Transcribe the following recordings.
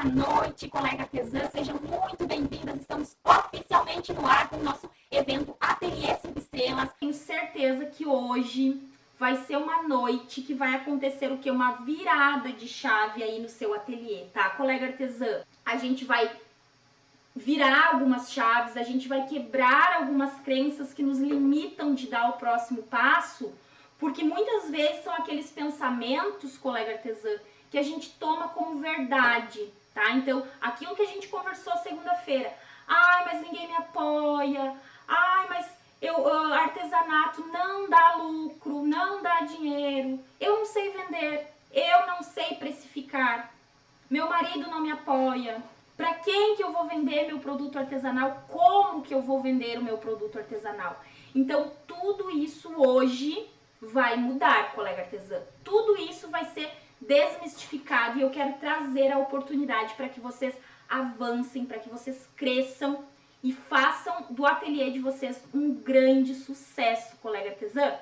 Boa noite, colega artesã. Sejam muito bem-vindas. Estamos oficialmente no ar com o nosso evento Ateliê 5 Estrelas. Tenho certeza que hoje vai ser uma noite que vai acontecer o quê? Uma virada de chave aí no seu ateliê, tá, colega artesã? A gente vai virar algumas chaves, a gente vai quebrar algumas crenças que nos limitam de dar o próximo passo, porque muitas vezes são aqueles pensamentos, colega artesã, que a gente toma como verdade, tá? Então, aquilo que a gente conversou segunda-feira, ai, mas ninguém me apoia, ai, mas artesanato não dá lucro, não dá dinheiro, eu não sei vender, eu não sei precificar, meu marido não me apoia, para quem que eu vou vender meu produto artesanal, como que eu vou vender o meu produto artesanal. Então, tudo isso hoje vai mudar, colega artesã, tudo isso vai ser desmistificado e eu quero trazer a oportunidade para que vocês avancem, para que vocês cresçam e façam do ateliê de vocês um grande sucesso, colega artesã.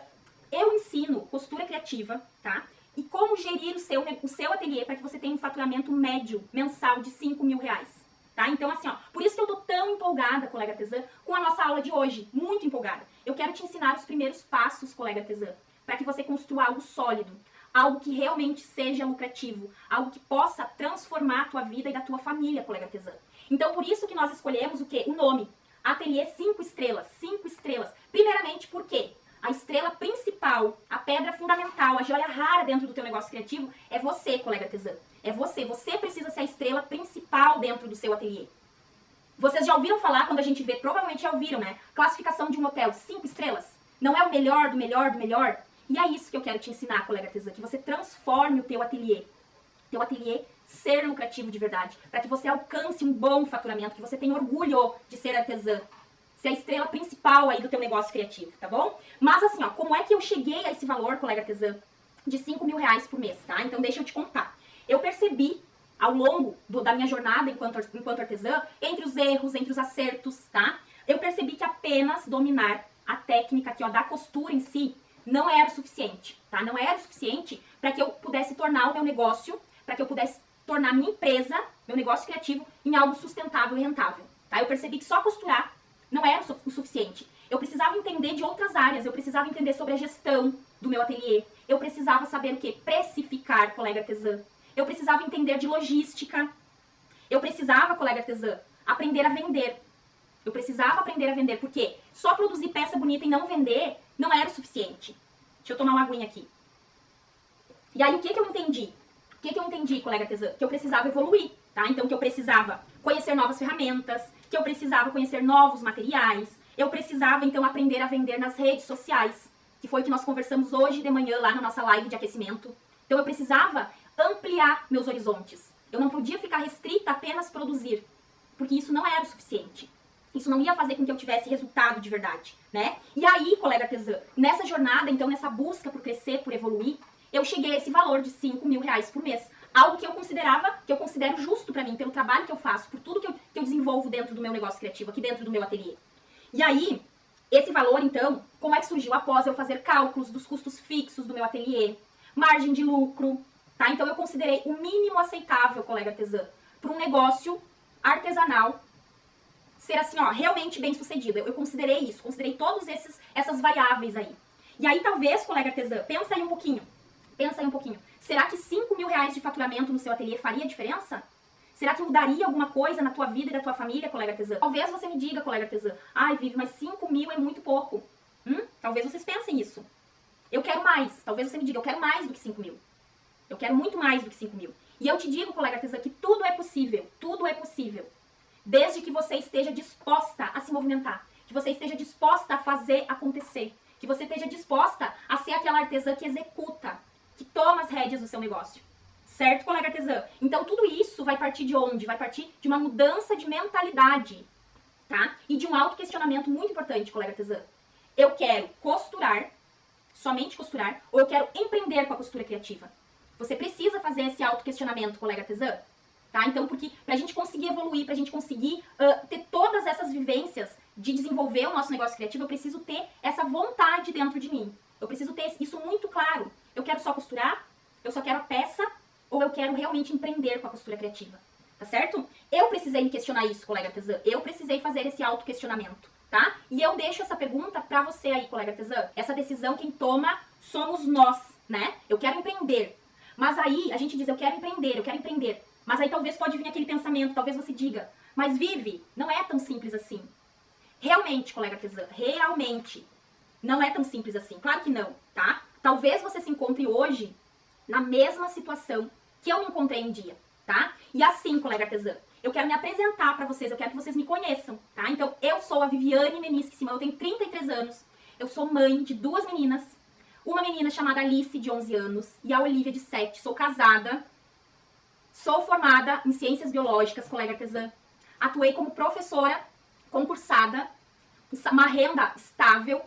Eu ensino costura criativa, tá? E como gerir o seu ateliê para que você tenha um faturamento médio mensal de 5 mil reais, tá? Então assim, ó, por isso que eu tô tão empolgada, colega artesã, com a nossa aula de hoje, muito empolgada. Eu quero te ensinar os primeiros passos, colega artesã, para que você construa algo sólido, algo que realmente seja lucrativo, algo que possa transformar a tua vida e da tua família, colega artesã. Então, por isso que nós escolhemos o quê? O nome, Ateliê 5 Estrelas, 5 estrelas. Primeiramente, por quê? A estrela principal, a pedra fundamental, a joia rara dentro do teu negócio criativo é você, colega artesã. É você. Você precisa ser a estrela principal dentro do seu ateliê. Vocês já ouviram falar, quando a gente vê, provavelmente já ouviram, né? Classificação de um hotel 5 estrelas. Não é o melhor do melhor do melhor? E é isso que eu quero te ensinar, colega artesã, que você transforme o teu ateliê ser lucrativo de verdade, para que você alcance um bom faturamento, que você tenha orgulho de ser artesã, ser a estrela principal aí do teu negócio criativo, tá bom? Mas assim, ó, como é que eu cheguei a esse valor, colega artesã, de 5 mil reais por mês, tá? Então deixa eu te contar. Eu percebi ao longo da minha jornada enquanto artesã, entre os erros, entre os acertos, tá? Eu percebi que apenas dominar a técnica aqui, ó, da costura em si, não era o suficiente, tá? Não era o suficiente para que eu pudesse tornar o meu negócio, para que eu pudesse tornar minha empresa, meu negócio criativo, em algo sustentável e rentável, tá? Eu percebi que só costurar não era o suficiente. Eu precisava entender de outras áreas, eu precisava entender sobre a gestão do meu ateliê, eu precisava saber o quê? Precificar, colega artesã. Eu precisava entender de logística, eu precisava, colega artesã, aprender a vender. Eu precisava aprender a vender, porque só produzir peça bonita e não vender não era o suficiente. Deixa eu tomar uma aguinha aqui. E aí, o que eu entendi? O que eu entendi, colega artesã? Que eu precisava evoluir, tá? Então, que eu precisava conhecer novas ferramentas, que eu precisava conhecer novos materiais, eu precisava, então, aprender a vender nas redes sociais, que foi o que nós conversamos hoje de manhã lá na nossa live de aquecimento. Então, eu precisava ampliar meus horizontes. Eu não podia ficar restrita a apenas produzir, porque isso não era o suficiente. Isso não ia fazer com que eu tivesse resultado de verdade, né? E aí, colega artesã, nessa jornada, então, nessa busca por crescer, por evoluir, eu cheguei a esse valor de 5 mil reais por mês. Algo que eu considero justo pra mim, pelo trabalho que eu faço, por tudo que eu desenvolvo dentro do meu negócio criativo, aqui dentro do meu ateliê. E aí, esse valor, então, como é que surgiu? Após eu fazer cálculos dos custos fixos do meu ateliê, margem de lucro, tá? Então, eu considerei o mínimo aceitável, colega artesã, para um negócio artesanal ser assim, ó, realmente bem sucedido. Eu considerei isso, considerei todas essas variáveis aí. E aí, talvez, colega artesã, pensa aí um pouquinho. Será que 5 mil reais de faturamento no seu ateliê faria diferença? Será que mudaria alguma coisa na tua vida e da tua família, colega artesã? Talvez você me diga, colega artesã, ai, Vivi, mas 5 mil é muito pouco. Talvez vocês pensem isso. Eu quero mais. Talvez você me diga, eu quero mais do que 5 mil. Eu quero muito mais do que 5 mil. E eu te digo, colega artesã, que tudo é possível. Tudo é possível. Desde que você esteja disposta a se movimentar. Que você esteja disposta a fazer acontecer. Que você esteja disposta a ser aquela artesã que executa, que toma as rédeas do seu negócio. Certo, colega artesã? Então, tudo isso vai partir de onde? Vai partir de uma mudança de mentalidade, tá? E de um autoquestionamento muito importante, colega artesã. Eu quero costurar, somente costurar, ou eu quero empreender com a costura criativa? Você precisa fazer esse autoquestionamento, colega artesã, tá? Então, porque pra gente conseguir evoluir, pra gente conseguir ter todas essas vivências de desenvolver o nosso negócio criativo, eu preciso ter essa vontade dentro de mim. Eu preciso ter isso muito claro. Eu quero só costurar? Eu só quero a peça? Ou eu quero realmente empreender com a costura criativa? tá certo? Eu precisei me questionar isso, colega artesã. Eu precisei fazer esse autoquestionamento, tá? E eu deixo essa pergunta pra você aí, colega artesã. Essa decisão quem toma somos nós, né? Eu quero empreender. Mas aí a gente diz, eu quero empreender, eu quero empreender. Mas aí talvez pode vir aquele pensamento, talvez você diga, mas Vivi, não é tão simples assim. Realmente, colega artesã, realmente não é tão simples assim. Claro que não, tá? Talvez você se encontre hoje na mesma situação que eu me encontrei um dia, tá? E assim, colega artesã, eu quero me apresentar pra vocês, eu quero que vocês me conheçam, tá? Então, eu sou a Viviane Menisque Simão, eu tenho 33 anos, eu sou mãe de 2 meninas, uma menina chamada Alice, de 11 anos, e a Olivia, de 7. Sou casada, sou formada em Ciências Biológicas, colega artesã, atuei como professora concursada, uma renda estável,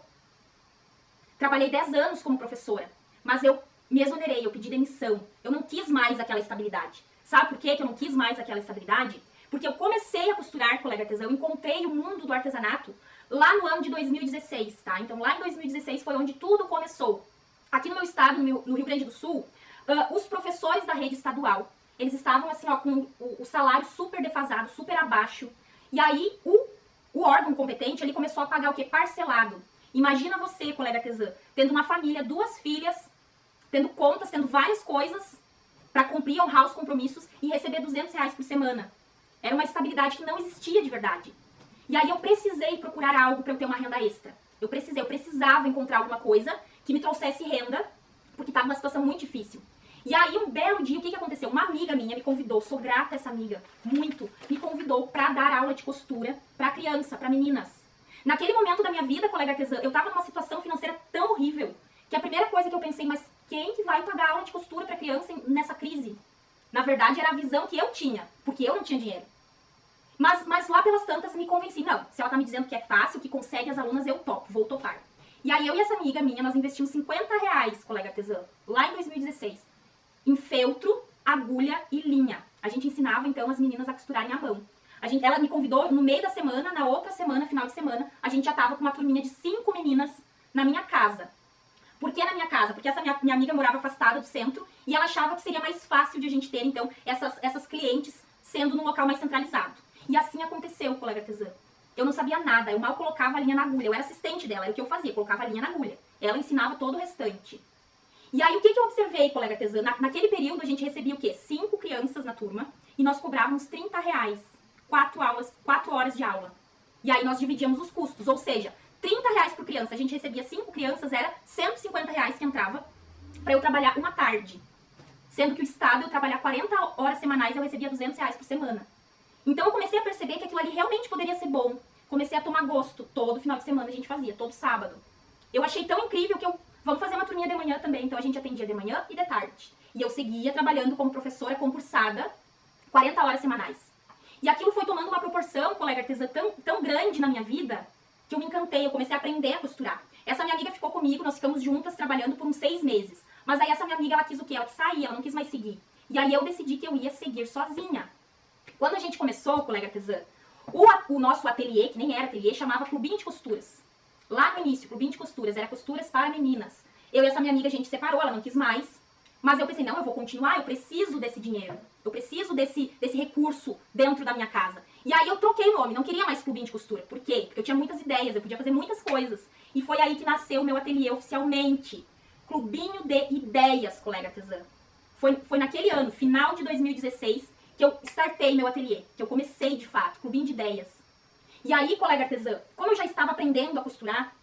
trabalhei 10 anos como professora, mas eu me exonerei, eu pedi demissão, eu não quis mais aquela estabilidade. Sabe por quê que eu não quis mais aquela estabilidade? Porque eu comecei a costurar, colega artesã, eu encontrei o mundo do artesanato lá no ano de 2016, tá? Então lá em 2016 foi onde tudo começou. Aqui no meu estado, no Rio Grande do Sul, os professores da rede estadual, eles estavam assim, ó, com o salário super defasado, super abaixo. E aí o órgão competente, ele começou a pagar o quê? Parcelado. Imagina você, colega artesã, tendo uma família, 2 filhas, tendo contas, tendo várias coisas para cumprir, honrar os compromissos e receber R$200 por semana. Era uma estabilidade que não existia de verdade. E aí eu precisei procurar algo para eu ter uma renda extra. Eu precisava encontrar alguma coisa que me trouxesse renda, porque estava numa situação muito difícil. E aí um belo dia, o que aconteceu? Uma amiga minha me convidou, sou grata a essa amiga, muito, me convidou para dar aula de costura para criança, para meninas. Naquele momento da minha vida, colega artesã, eu estava numa situação financeira tão horrível, que a primeira coisa que eu pensei, mas quem que vai pagar aula de costura para criança nessa crise? Na verdade, era a visão que eu tinha, porque eu não tinha dinheiro. Mas lá pelas tantas me convenci, não, se ela tá me dizendo que é fácil, que consegue as alunas, eu topo, vou topar. E aí eu e essa amiga minha, nós investimos R$50, colega artesã, lá em 2016, em feltro, agulha e linha. A gente ensinava então as meninas a costurarem à mão. Ela me convidou no meio da semana, na outra semana, final de semana, a gente já tava com uma turminha de 5 meninas na minha casa. Por que na minha casa? Porque essa minha amiga morava afastada do centro e ela achava que seria mais fácil de a gente ter, então, essas clientes sendo num local mais centralizado. E assim aconteceu, colega artesã. Eu não sabia nada, eu mal colocava a linha na agulha, eu era assistente dela, era o que eu fazia, colocava a linha na agulha. Ela ensinava todo o restante. E aí, o que eu observei, colega artesã? Naquele período, a gente recebia o quê? 5 crianças na turma e nós cobrávamos R$30, 4 horas de aula. E aí nós dividíamos os custos, ou seja, R$30 por criança, a gente recebia 5 crianças, era R$150 que entrava para eu trabalhar uma tarde. Sendo que o estado, eu trabalhar 40 horas semanais, eu recebia R$200 por semana. Então eu comecei a perceber que aquilo ali realmente poderia ser bom. Comecei a tomar gosto. Todo final de semana a gente fazia, todo sábado. Eu achei tão incrível que vamos fazer uma turminha de manhã também. Então a gente atendia de manhã e de tarde. E eu seguia trabalhando como professora concursada, 40 horas semanais. E aquilo foi tomando uma proporção, colega artesã, tão grande na minha vida, que eu me encantei, eu comecei a aprender a costurar. Essa minha amiga ficou comigo, nós ficamos juntas trabalhando por uns 6 meses. Mas aí essa minha amiga, ela quis o quê? Ela quis sair, ela não quis mais seguir. E aí eu decidi que eu ia seguir sozinha. Quando a gente começou, colega artesã, o nosso ateliê, que nem era ateliê, chamava Clubinho de Costuras. Lá no início, Clubinho de Costuras, era costuras para meninas. Eu e essa minha amiga, a gente separou, ela não quis mais. Mas eu pensei, não, eu vou continuar, eu preciso desse dinheiro. Eu preciso desse recurso dentro da minha casa. E aí eu troquei o nome, não queria mais Clubinho de Costura. Por quê? Porque eu tinha muitas ideias, eu podia fazer muitas coisas. E foi aí que nasceu o meu ateliê oficialmente. Clubinho de Ideias, colega artesã. Foi naquele ano, final de 2016, que eu startei meu ateliê, que eu comecei de fato, Clubinho de Ideias. E aí, colega artesã, como eu já estava aprendendo a costurar,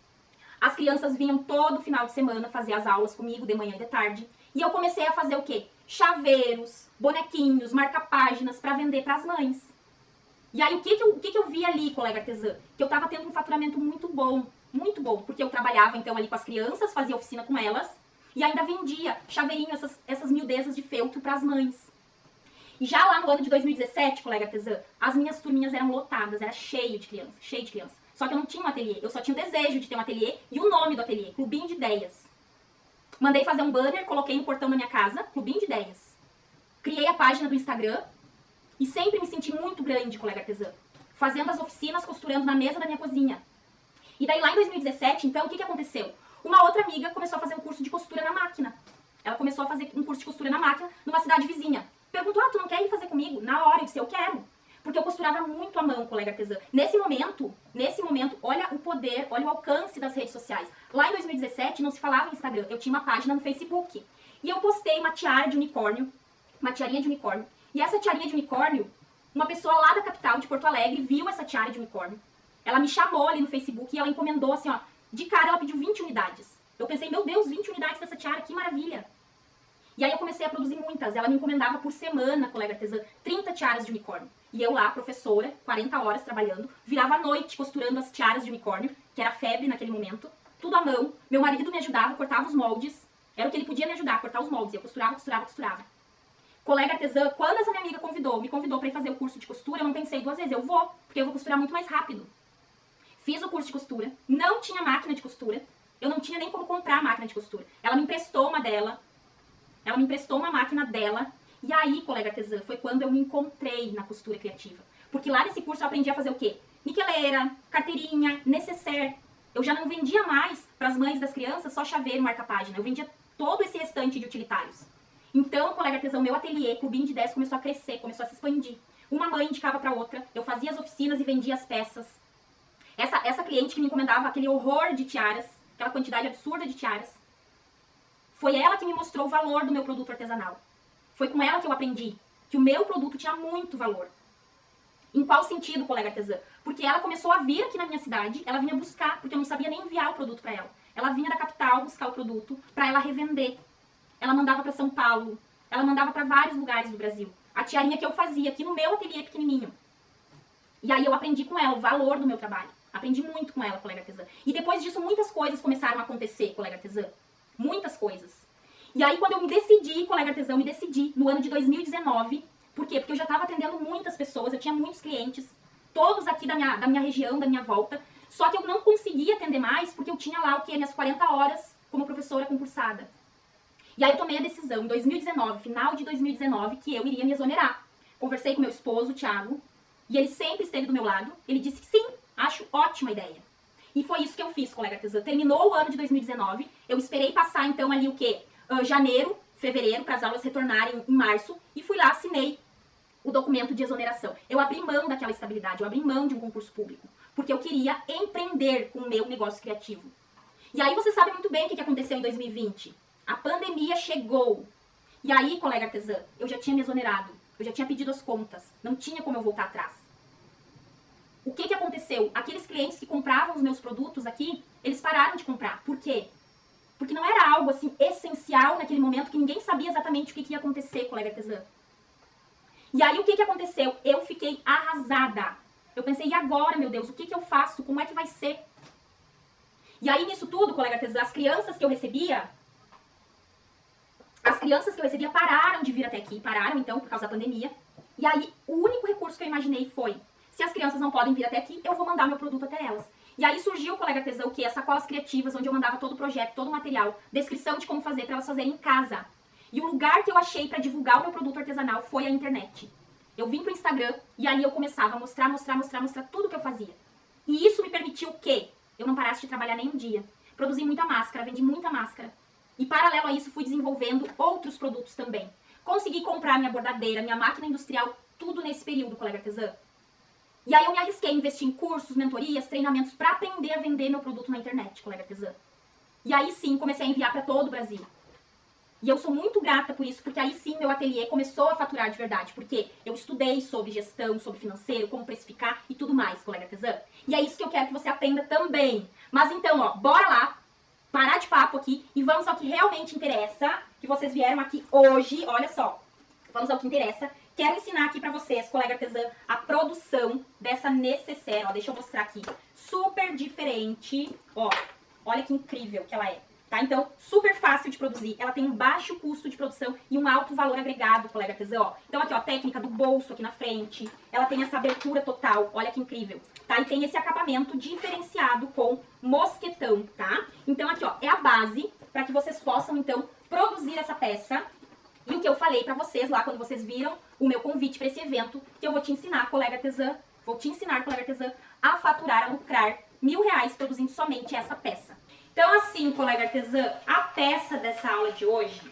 as crianças vinham todo final de semana fazer as aulas comigo, de manhã e de tarde. E eu comecei a fazer o quê? Chaveiros, bonequinhos, marca-páginas para vender para as mães. E aí, o que eu vi ali, colega artesã? Que eu estava tendo um faturamento muito bom, porque eu trabalhava então ali com as crianças, fazia oficina com elas, e ainda vendia chaveirinho, essas miudezas de feltro para as mães. E já lá no ano de 2017, colega artesã, as minhas turminhas eram lotadas, era cheio de criança. Só que eu não tinha um ateliê, eu só tinha o desejo de ter um ateliê e o nome do ateliê, Clubinho de Ideias. Mandei fazer um banner, coloquei no portão da minha casa, Clubinho de Ideias. Criei a página do Instagram e sempre me senti muito grande, colega artesã, fazendo as oficinas, costurando na mesa da minha cozinha. E daí lá em 2017, então, o que aconteceu? Uma outra amiga começou a fazer um curso de costura na máquina. Ela começou a fazer um curso de costura na máquina numa cidade vizinha. perguntou, tu não quer ir fazer comigo? Na hora, eu disse, eu quero. Porque eu costurava muito à mão, colega artesã. Nesse momento, olha o poder, olha o alcance das redes sociais. Lá em 2017 não se falava em Instagram, eu tinha uma página no Facebook. E eu postei uma tiara de unicórnio, uma tiarinha de unicórnio. E essa tiarinha de unicórnio, uma pessoa lá da capital, de Porto Alegre, viu essa tiara de unicórnio. Ela me chamou ali no Facebook e ela encomendou assim, ó, de cara ela pediu 20 unidades. Eu pensei, meu Deus, 20 unidades dessa tiara, que maravilha. E aí eu comecei a produzir muitas. Ela me encomendava por semana, colega artesã, 30 tiaras de unicórnio. E eu lá, professora, 40 horas trabalhando, virava à noite costurando as tiaras de unicórnio, que era febre naquele momento, tudo à mão. Meu marido me ajudava, cortava os moldes. Era o que ele podia me ajudar, a cortar os moldes. E eu costurava, costurava, costurava. Colega artesã, quando essa minha amiga me convidou para ir fazer o curso de costura, eu não pensei duas vezes, eu vou, porque eu vou costurar muito mais rápido. Fiz o curso de costura, não tinha máquina de costura, eu não tinha nem como comprar a máquina de costura. Ela me emprestou uma dela, ela me emprestou uma máquina dela, e aí, colega artesã, foi quando eu me encontrei na costura criativa. Porque lá nesse curso eu aprendi a fazer o quê? Niqueleira, carteirinha, necessaire. Eu já não vendia mais para as mães das crianças só chaveiro e marca-página, eu vendia todo esse restante de utilitários. Então, colega artesão, meu ateliê, Clubinho de 10, começou a crescer, começou a se expandir. Uma mãe indicava para outra, eu fazia as oficinas e vendia as peças. Essa cliente que me encomendava aquele horror de tiaras, aquela quantidade absurda de tiaras, foi ela que me mostrou o valor do meu produto artesanal. Foi com ela que eu aprendi que o meu produto tinha muito valor. Em qual sentido, colega artesã? Porque ela começou a vir aqui na minha cidade, ela vinha buscar, porque eu não sabia nem enviar o produto para ela. Ela vinha da capital buscar o produto para ela revender. Ela mandava para São Paulo, ela mandava para vários lugares do Brasil. A tiarinha que eu fazia aqui no meu ateliê pequenininho. E aí eu aprendi com ela o valor do meu trabalho. Aprendi muito com ela, colega artesã. E depois disso, muitas coisas começaram a acontecer, colega artesã. Muitas coisas. E aí, quando eu me decidi, colega artesã, eu me decidi no ano de 2019. Por quê? Porque eu já estava atendendo muitas pessoas, eu tinha muitos clientes, todos aqui da minha região, da minha volta. Só que eu não conseguia atender mais, porque eu tinha lá, o quê? Minhas 40 horas como professora concursada. E aí eu tomei a decisão, em 2019, final de 2019, que eu iria me exonerar. Conversei com meu esposo, o Thiago, e ele sempre esteve do meu lado. Ele disse que sim, acho ótima ideia. E foi isso que eu fiz, colega artesã. Terminou o ano de 2019, eu esperei passar então ali o quê? Janeiro, fevereiro, para as aulas retornarem em março, e fui lá, assinei o documento de exoneração. Eu abri mão daquela estabilidade, eu abri mão de um concurso público, porque eu queria empreender com o meu negócio criativo. E aí você sabe muito bem o que aconteceu em 2020. A pandemia chegou. E aí, colega artesã, eu já tinha me exonerado, eu já tinha pedido as contas, não tinha como eu voltar atrás. O que aconteceu? Aqueles clientes que compravam os meus produtos aqui, eles pararam de comprar. Por quê? Porque não era algo assim essencial naquele momento, que ninguém sabia exatamente o que ia acontecer, colega artesã. E aí o que aconteceu? Eu fiquei arrasada. Eu pensei, e agora, meu Deus, o que eu faço? Como é que vai ser? E aí nisso tudo, colega artesã, as crianças que eu recebia pararam de vir até aqui, pararam então por causa da pandemia. E aí o único recurso que eu imaginei foi, se as crianças não podem vir até aqui, eu vou mandar meu produto até elas. E aí surgiu, colega artesã, o que? As sacolas criativas, onde eu mandava todo o projeto, todo o material, descrição de como fazer para elas fazerem em casa. E o lugar que eu achei para divulgar o meu produto artesanal foi a internet. Eu vim pro Instagram e ali eu começava a mostrar tudo que eu fazia. E isso me permitiu o quê? Eu não parasse de trabalhar nem um dia. Produzi muita máscara, vendi muita máscara. E paralelo a isso fui desenvolvendo outros produtos também. Consegui comprar minha bordadeira, minha máquina industrial, tudo nesse período, colega artesã. E aí eu me arrisquei a investir em cursos, mentorias, treinamentos para aprender a vender meu produto na internet, colega artesã. E aí sim, comecei a enviar para todo o Brasil. E eu sou muito grata por isso, porque aí sim meu ateliê começou a faturar de verdade. Porque eu estudei sobre gestão, sobre financeiro, como precificar e tudo mais, colega artesã. E é isso que eu quero que você aprenda também. Mas então, ó, bora lá, parar de papo aqui e vamos ao que realmente interessa, que vocês vieram aqui hoje, olha só. Vamos ao que interessa. Quero ensinar aqui pra vocês, colega artesã, a produção dessa necessaire, ó, deixa eu mostrar aqui. Super diferente, ó, olha que incrível que ela é, tá? Então, super fácil de produzir, ela tem um baixo custo de produção e um alto valor agregado, colega artesã, ó. Então aqui, ó, a técnica do bolso aqui na frente, ela tem essa abertura total, olha que incrível, tá? E tem esse acabamento diferenciado com mosquetão, tá? Então aqui, ó, é a base para que vocês possam, então, produzir essa peça. E o que eu falei pra vocês lá, quando vocês viram o meu convite pra esse evento, que eu vou te ensinar, colega artesã, a faturar, a lucrar R$1.000 produzindo somente essa peça. Então assim, colega artesã, a peça dessa aula de hoje,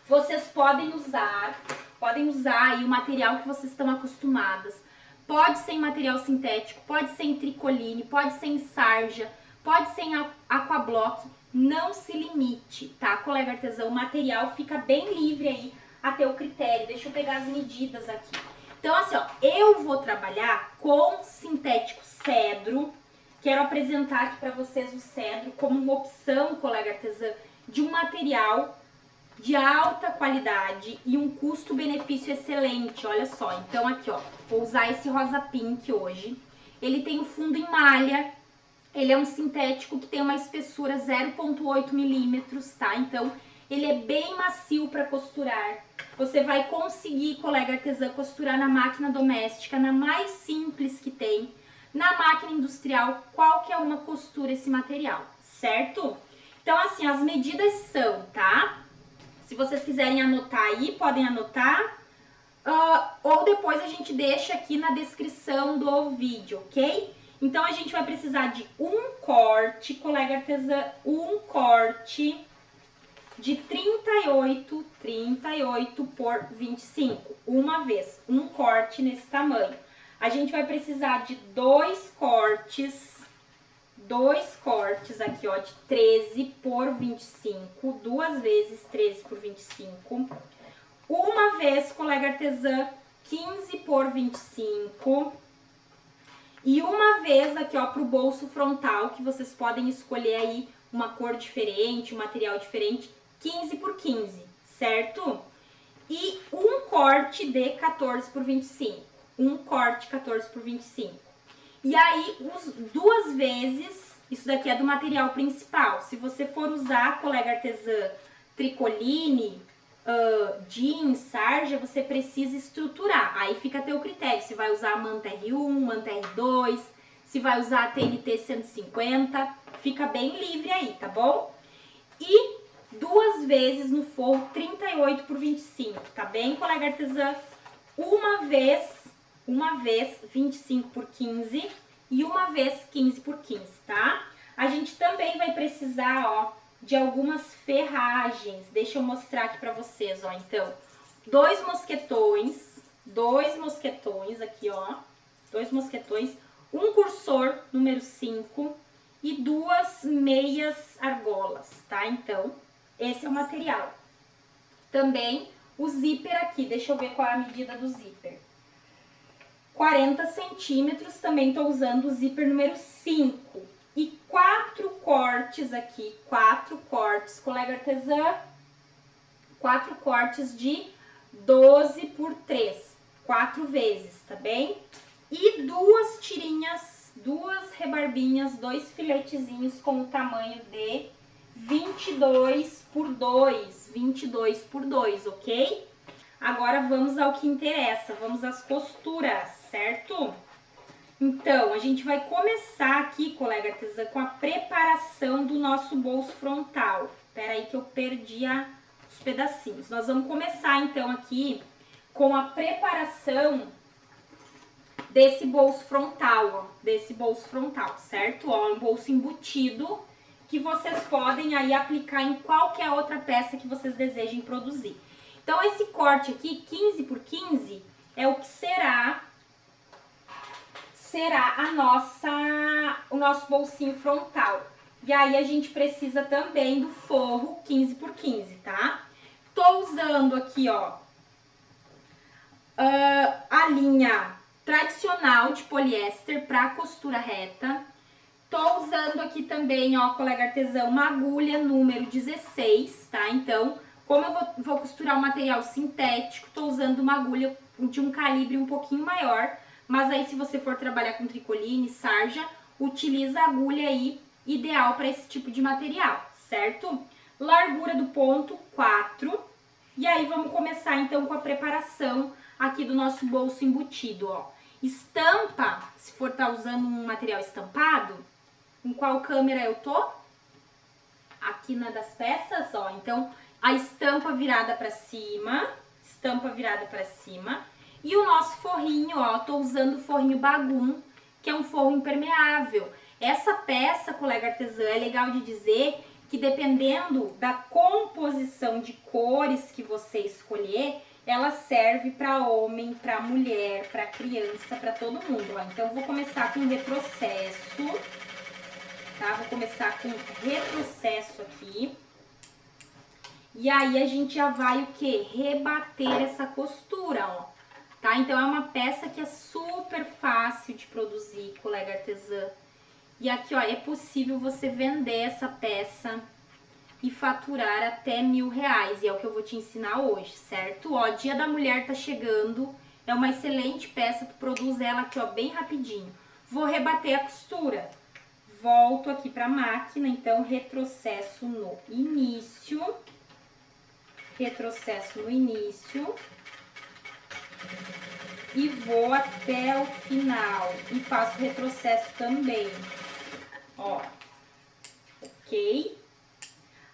vocês podem usar Podem usar aí o material que vocês estão acostumadas. Pode ser em material sintético, pode ser em tricoline, pode ser em sarja, pode ser em aquablock. Não se limite, tá, colega artesã? O material fica bem livre aí a teu critério. Deixa eu pegar as medidas aqui. Então, assim, ó, eu vou trabalhar com sintético cedro. Quero apresentar aqui para vocês o cedro como uma opção, colega artesã, de um material de alta qualidade e um custo-benefício excelente. Olha só, então aqui, ó, vou usar esse rosa pink hoje. Ele tem o fundo em malha, ele é um sintético que tem uma espessura 0,8 milímetros, tá? Então, ele é bem macio para costurar. Você vai conseguir, colega artesã, costurar na máquina doméstica, na mais simples que tem. Na máquina industrial, qualquer uma costura esse material, certo? Então, assim, as medidas são, tá? Se vocês quiserem anotar aí, podem anotar. Ou depois a gente deixa aqui na descrição do vídeo, ok? Então, a gente vai precisar de um corte, colega artesã, um corte de 38 por 25. Uma vez, um corte nesse tamanho. A gente vai precisar de dois cortes aqui, ó, de 13 por 25, duas vezes 13 por 25. Uma vez, colega artesã, 15 por 25. E uma vez aqui, ó, pro bolso frontal, que vocês podem escolher aí uma cor diferente, um material diferente, 15 por 15, certo? E um corte de 14 por 25. Um corte 14 por 25. E aí, duas vezes, isso daqui é do material principal. Se você for usar, colega artesã, tricoline, jeans, sarja, você precisa estruturar. Aí fica a teu critério. Se vai usar manta R1, manta R2, se vai usar a TNT 150, fica bem livre aí, tá bom? E duas vezes no forro 38 por 25, tá bem, colega artesã? Uma vez 25 por 15 e uma vez 15 por 15, tá? A gente também vai precisar, ó, de algumas ferragens. Deixa eu mostrar aqui pra vocês, ó. Então, dois mosquetões aqui, ó. Dois mosquetões, um cursor número 5 e duas meias argolas, tá? Então, esse é o material. Também o zíper aqui, deixa eu ver qual é a medida do zíper. 40 centímetros, também tô usando o zíper número 5. E 4 cortes aqui, 4 cortes, colega artesã, 4 cortes de 12 por 3, 4 vezes, tá bem? E duas tirinhas, duas rebarbinhas, dois filetezinhos com o tamanho de 22 por 2, 22 por 2, ok? Agora vamos ao que interessa, vamos às costuras, certo? Então, a gente vai começar aqui, colega artesã, com a preparação do nosso bolso frontal. Espera aí que eu perdi os pedacinhos. Nós vamos começar, então, aqui com a preparação desse bolso frontal, ó. Desse bolso frontal, certo? Ó, um bolso embutido que vocês podem aí aplicar em qualquer outra peça que vocês desejem produzir. Então, esse corte aqui, 15 por 15, é o que será o nosso bolsinho frontal. E aí, a gente precisa também do forro 15 por 15, tá? Tô usando aqui, ó, a linha tradicional de poliéster para costura reta. Tô usando aqui também, ó, colega artesã, uma agulha número 16, tá? Então, como eu vou costurar um material sintético, tô usando uma agulha de um calibre um pouquinho maior. Mas aí, se você for trabalhar com tricoline, sarja, utiliza a agulha aí ideal para esse tipo de material, certo? Largura do ponto, 4. E aí, vamos começar, então, com a preparação aqui do nosso bolso embutido, ó. Estampa, se for estar usando um material estampado, em qual câmera eu tô? Aqui na das peças, ó. Então, a estampa virada para cima, E o nosso forrinho, ó, tô usando o forrinho Bagum, que é um forro impermeável. Essa peça, colega artesã, é legal de dizer que dependendo da composição de cores que você escolher, ela serve para homem, para mulher, para criança, para todo mundo, ó. Então, eu vou começar com retrocesso, tá? Vou começar com retrocesso aqui. E aí, a gente já vai o quê? Rebater essa costura, ó. Tá? Então, é uma peça que é super fácil de produzir, colega artesã. E aqui, ó, é possível você vender essa peça e faturar até R$1.000. E é o que eu vou te ensinar hoje, certo? Ó, Dia da Mulher tá chegando. É uma excelente peça, tu produz ela aqui, ó, bem rapidinho. Vou rebater a costura. Volto aqui pra máquina, então, retrocesso no início. Retrocesso no início. E vou até o final. E faço retrocesso também. Ó. Ok?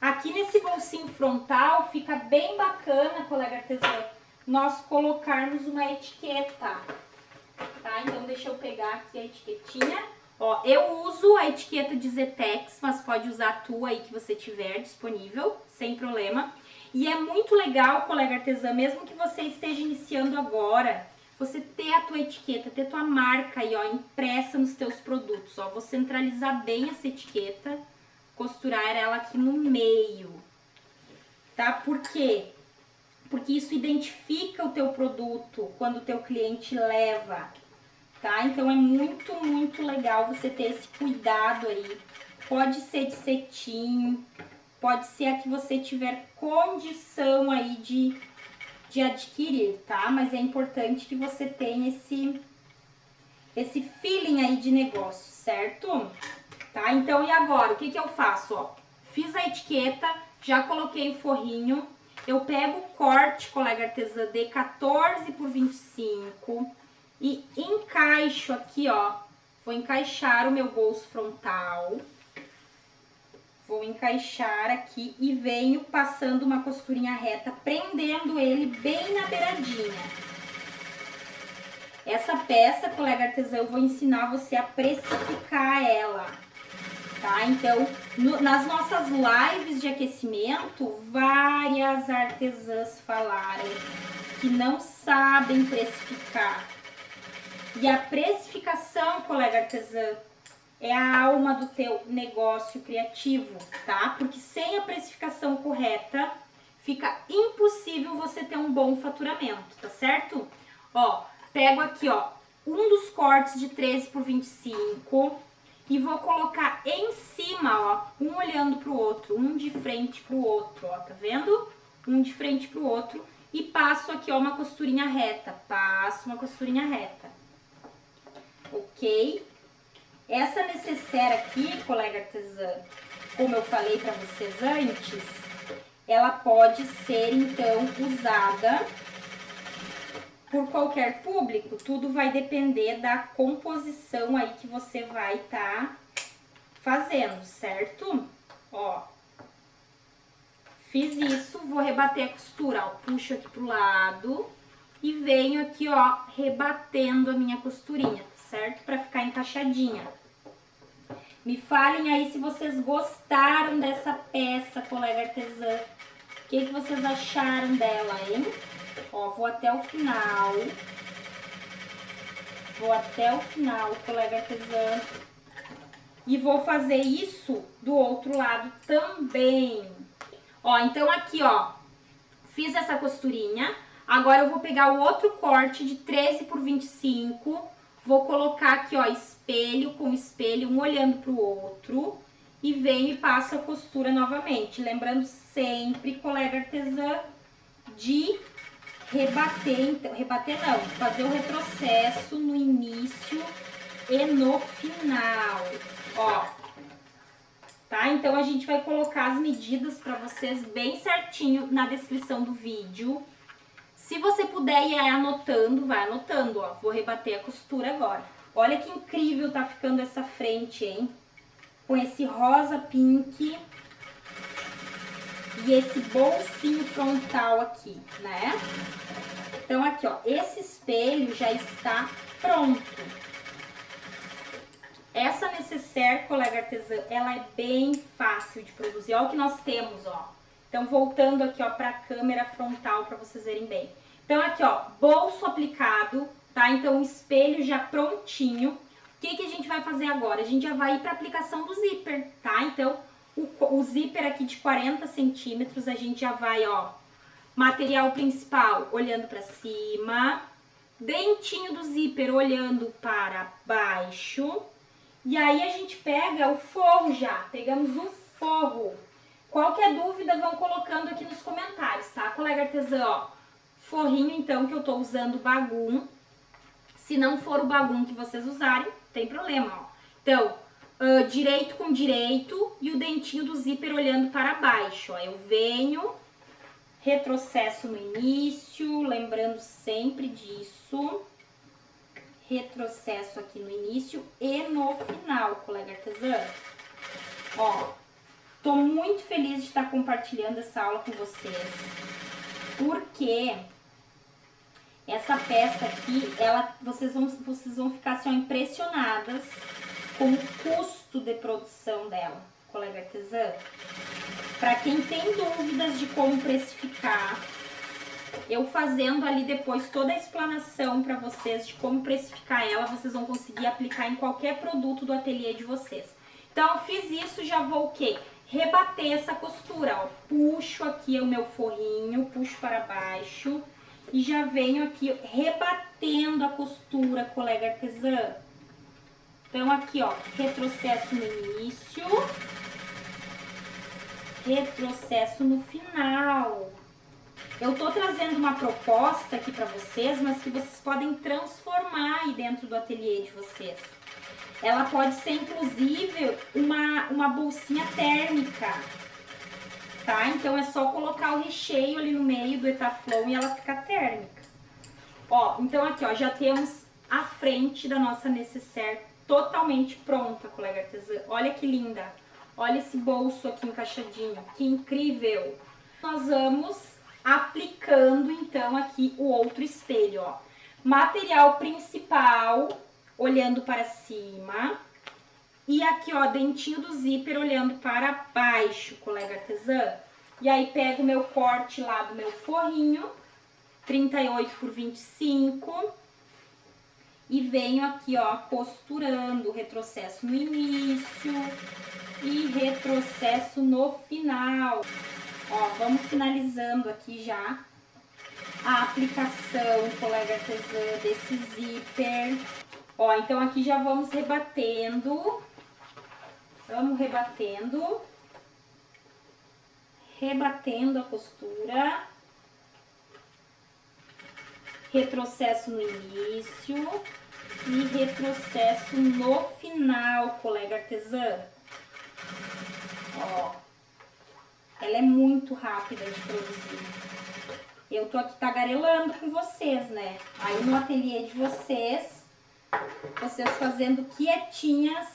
Aqui nesse bolsinho frontal fica bem bacana, colega artesã, nós colocarmos uma etiqueta, tá? Então, deixa eu pegar aqui a etiquetinha. Ó, eu uso a etiqueta de Zetex, mas pode usar a tua aí que você tiver disponível, sem problema. E é muito legal, colega artesã, mesmo que você esteja iniciando agora, você ter a tua etiqueta, ter tua marca aí, ó, impressa nos teus produtos, ó. Vou centralizar bem essa etiqueta, costurar ela aqui no meio, tá? Por quê? Porque isso identifica o teu produto quando o teu cliente leva, tá? Então, é muito, muito legal você ter esse cuidado aí. Pode ser de cetim, pode ser a que você tiver condição aí de adquirir, tá? Mas é importante que você tenha esse feeling aí de negócio, certo? Tá? Então, e agora? O que que eu faço, ó? Fiz a etiqueta, já coloquei o forrinho. Eu pego o corte, colega artesã, de 14 por 25 e encaixo aqui, ó. Vou encaixar o meu bolso frontal. Vou encaixar aqui e venho passando uma costurinha reta, prendendo ele bem na beiradinha. Essa peça, colega artesã, eu vou ensinar você a precificar ela, tá? Então, nas nossas lives de aquecimento, várias artesãs falaram que não sabem precificar. E a precificação, colega artesã, é a alma do teu negócio criativo, tá? Porque sem a precificação correta, fica impossível você ter um bom faturamento, tá certo? Ó, pego aqui, ó, um dos cortes de 13 por 25 e vou colocar em cima, ó, um olhando pro outro, um de frente pro outro, ó, tá vendo? Um de frente pro outro e passo aqui, ó, uma costurinha reta, passo uma costurinha reta, ok? Essa necessaire aqui, colega artesã, como eu falei pra vocês antes, ela pode ser, então, usada por qualquer público. Tudo vai depender da composição aí que você vai estar fazendo, certo? Ó, fiz isso, vou rebater a costura, ó, puxo aqui pro lado e venho aqui, ó, rebatendo a minha costurinha, certo? Pra ficar encaixadinha. Me falem aí se vocês gostaram dessa peça, colega artesã. O que vocês acharam dela, hein? Ó, vou até o final. Vou até o final, colega artesã. E vou fazer isso do outro lado também. Ó, então aqui, ó, fiz essa costurinha. Agora eu vou pegar o outro corte de 13 por 25. Vou colocar aqui, ó, espelho com espelho, um olhando pro outro. E venho e passo a costura novamente. Lembrando sempre, colega artesã, de rebater, então, rebater não, fazer o retrocesso no início e no final, ó, tá? Então, a gente vai colocar as medidas pra vocês bem certinho na descrição do vídeo. Se você puder ir anotando, vai anotando, ó, vou rebater a costura agora. Olha que incrível tá ficando essa frente, hein? Com esse rosa pink e esse bolsinho frontal aqui, né? Então, aqui, ó, esse espelho já está pronto. Essa necessaire, colega artesã, ela é bem fácil de produzir. Olha o que nós temos, ó. Então, voltando aqui, ó, pra câmera frontal, pra vocês verem bem. Então aqui, ó, bolso aplicado, tá? Então o espelho já prontinho. O que a gente vai fazer agora? A gente já vai ir pra aplicação do zíper, tá? Então o zíper aqui de 40 centímetros, a gente já vai, ó, material principal olhando pra cima, dentinho do zíper olhando para baixo. E aí a gente pega o forro já, pegamos o forro. Qualquer dúvida vão colocando aqui nos comentários, tá, colega artesã? Ó, forrinho então que eu tô usando bagum. Se não for o bagum que vocês usarem, tem problema, ó. Então, direito com direito e o dentinho do zíper olhando para baixo, ó. Eu venho, retrocesso no início, lembrando sempre disso. Retrocesso aqui no início e no final, colega artesã. Ó, tô muito feliz de estar compartilhando essa aula com vocês, porque essa peça aqui, vocês vão ficar assim, ó, impressionadas com o custo de produção dela, colega artesã. Para quem tem dúvidas de como precificar, eu fazendo ali depois toda a explanação para vocês de como precificar ela, vocês vão conseguir aplicar em qualquer produto do ateliê de vocês. Então, eu fiz isso, já vou o quê? Rebater essa costura, ó. Puxo aqui o meu forrinho, puxo para baixo e já venho aqui rebatendo a costura, colega artesã. Então, aqui, ó, retrocesso no início, retrocesso no final. Eu tô trazendo uma proposta aqui pra vocês, mas que vocês podem transformar aí dentro do ateliê de vocês. Ela pode ser, inclusive, uma bolsinha térmica, tá? Então, é só colocar o recheio ali no meio do Etaflow e ela fica térmica. Ó, então aqui, ó, já temos a frente da nossa necessaire totalmente pronta, colega artesã. Olha que linda. Olha esse bolso aqui encaixadinho. Que incrível. Nós vamos aplicando, então, aqui o outro espelho, ó. Material principal, olhando para cima. E aqui, ó, dentinho do zíper olhando para baixo, colega artesã. E aí, pego o meu corte lá do meu forrinho, 38 por 25. E venho aqui, ó, costurando, retrocesso no início e retrocesso no final. Ó, vamos finalizando aqui já a aplicação, colega artesã, desse zíper. Ó, então aqui já vamos rebatendo. Vamos rebatendo. Rebatendo a costura. Retrocesso no início e retrocesso no final, colega artesã. Ó, ela é muito rápida de produzir. Eu tô aqui tagarelando com vocês, né? Aí no ateliê de vocês fazendo quietinhas,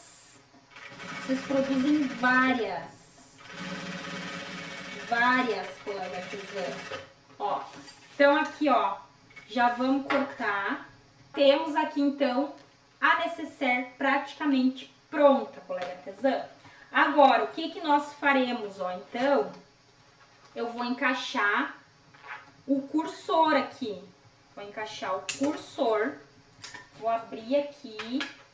vocês produzem várias, colega artesã. Ó, então aqui, ó, já vamos cortar. Temos aqui, então, a necessaire praticamente pronta, colega artesã. Agora, o que nós faremos, ó? Então, eu vou encaixar o cursor aqui. Vou encaixar o cursor. Vou abrir aqui.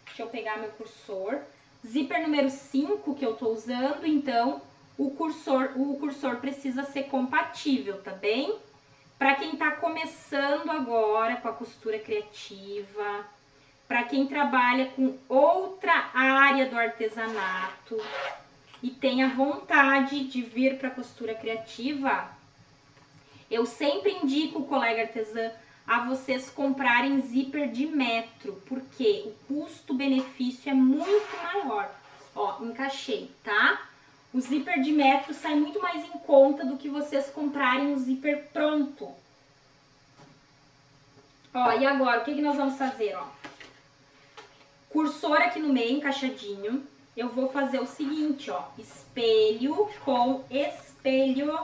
Deixa eu pegar meu cursor. Zíper número 5 que eu tô usando, então, o cursor precisa ser compatível, tá bem? Para quem tá começando agora com a costura criativa, para quem trabalha com outra área do artesanato e tem a vontade de vir para a costura criativa, eu sempre indico, colega artesã, a vocês comprarem zíper de metro, porque o custo-benefício é muito maior. Ó, encaixei, tá? O zíper de metro sai muito mais em conta do que vocês comprarem o zíper pronto. Ó, e agora, o que nós vamos fazer, ó? Cursor aqui no meio, encaixadinho. Eu vou fazer o seguinte, ó. Espelho com espelho,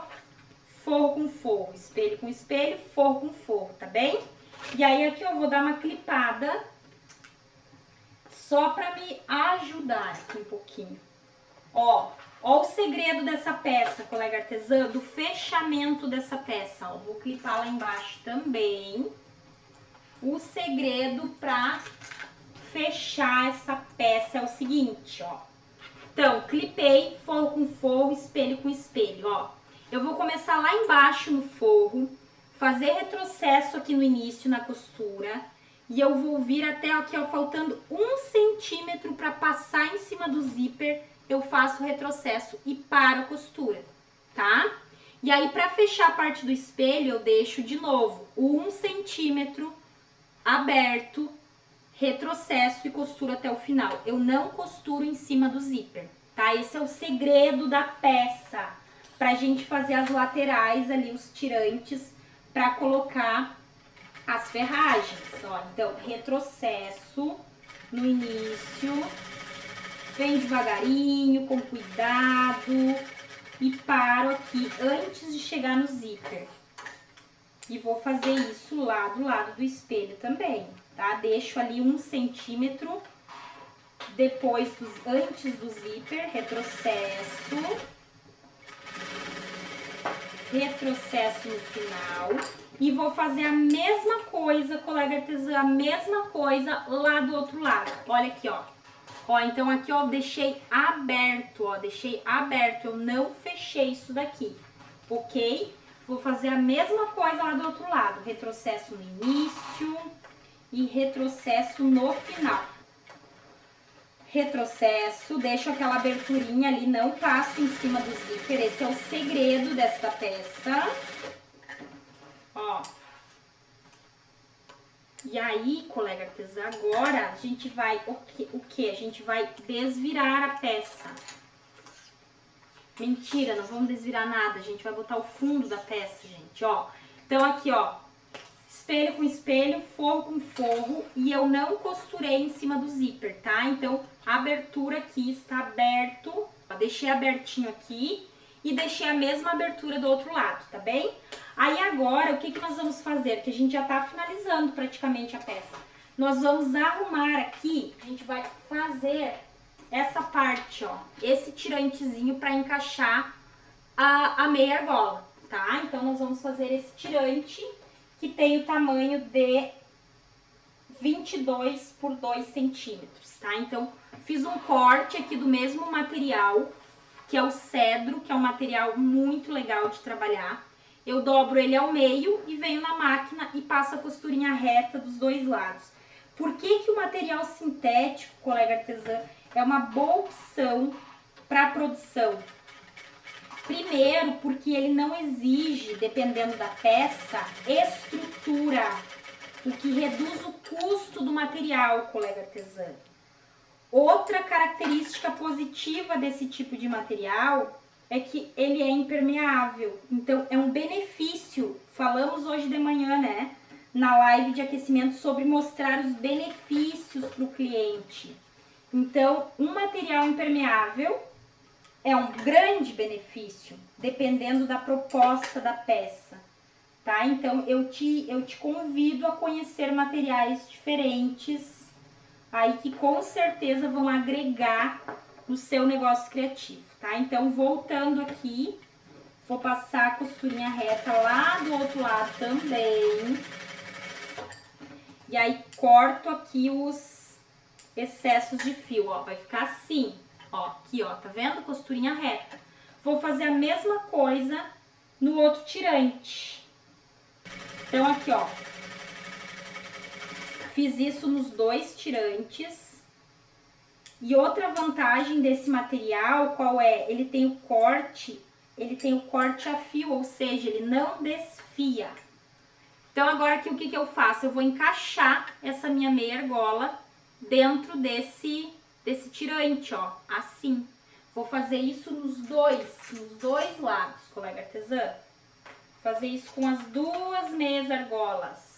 forro com forro. Espelho com espelho, forro com forro, tá bem? E aí aqui eu vou dar uma clipada só pra me ajudar aqui um pouquinho. Ó, Ó o segredo dessa peça, colega artesã, do fechamento dessa peça, ó. Vou clipar lá embaixo também. O segredo pra fechar essa peça é o seguinte, ó. Então, clipei, forro com forro, espelho com espelho, ó. Eu vou começar lá embaixo no forro, fazer retrocesso aqui no início, na costura, e eu vou vir até aqui, ó, faltando 1 centímetro para passar em cima do zíper, eu faço retrocesso e paro a costura, tá? E aí, para fechar a parte do espelho, eu deixo de novo 1 centímetro aberto, retrocesso e costuro até o final. Eu não costuro em cima do zíper, tá? Esse é o segredo da peça, pra gente fazer as laterais ali, os tirantes, pra colocar as ferragens, ó. Então, retrocesso no início, vem devagarinho, com cuidado e paro aqui antes de chegar no zíper. E vou fazer isso lá do lado do espelho também, tá? Deixo ali 1 centímetro depois, antes do zíper, retrocesso no final. E vou fazer a mesma coisa, colega artesã, a mesma coisa lá do outro lado. Olha aqui, ó. Ó, então aqui, ó, deixei aberto, ó, eu não fechei isso daqui, ok? Vou fazer a mesma coisa lá do outro lado, retrocesso no início e retrocesso no final. Retrocesso, deixo aquela aberturinha ali, não passo em cima do zíper, esse é o segredo desta peça. Ó. E aí, colega artesã, agora a gente vai, o que? A gente vai desvirar a peça. Mentira, não vamos desvirar nada, a gente vai botar o fundo da peça, gente, ó. Então aqui, ó, espelho com espelho, forro com forro, e eu não costurei em cima do zíper, tá? Então, a abertura aqui está aberto, ó, deixei abertinho aqui e deixei a mesma abertura do outro lado, tá bem? Aí agora, o que nós vamos fazer? Que a gente já tá finalizando praticamente a peça. Nós vamos arrumar aqui, a gente vai fazer essa parte, ó, esse tirantezinho para encaixar a meia argola, tá? Então, nós vamos fazer esse tirante que tem o tamanho de 22 por 2 centímetros, tá? Então, fiz um corte aqui do mesmo material, que é o cedro, que é um material muito legal de trabalhar. Eu dobro ele ao meio e venho na máquina e passo a costurinha reta dos dois lados. Por que que o material sintético, colega artesã, é uma boa opção para produção? Primeiro, porque ele não exige, dependendo da peça, estrutura, o que reduz o custo do material, colega artesã. Outra característica positiva desse tipo de material é que ele é impermeável, então é um benefício. Falamos hoje de manhã, né, na live de aquecimento, sobre mostrar os benefícios para o cliente. Então, um material impermeável é um grande benefício, dependendo da proposta da peça, tá? Então, eu te convido a conhecer materiais diferentes, aí que com certeza vão agregar no seu negócio criativo, tá? Então, voltando aqui, vou passar a costurinha reta lá do outro lado também. E aí, corto aqui os excessos de fio, ó, vai ficar assim, ó, aqui, ó, tá vendo? Costurinha reta. Vou fazer a mesma coisa no outro tirante. Então, aqui, ó, fiz isso nos dois tirantes. E outra vantagem desse material, qual é? Ele tem o corte a fio, ou seja, ele não desfia. Então, agora aqui, o que que eu faço? Eu vou encaixar essa minha meia argola dentro desse tirante, ó, assim. Vou fazer isso nos dois lados, colega artesã. Fazer isso com as duas meias argolas.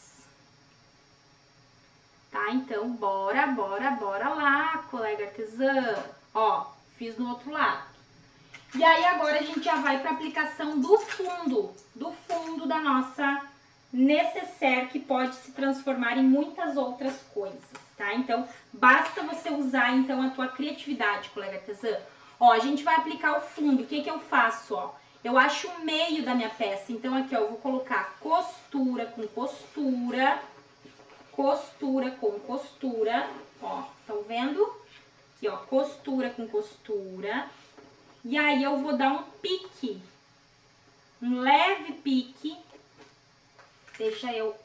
Tá? Então, bora lá, colega artesã. Ó, fiz no outro lado. E aí, agora a gente já vai para aplicação do fundo da nossa necessaire, que pode se transformar em muitas outras coisas, tá? Então, basta você usar, então, a tua criatividade, colega artesã. Ó, a gente vai aplicar o fundo. O que que eu faço, ó? Eu acho o meio da minha peça. Então, aqui, ó, eu vou colocar costura com costura, costura com costura, ó, estão vendo? Aqui, ó, costura com costura. E aí, eu vou dar um pique, um leve pique. Deixa eu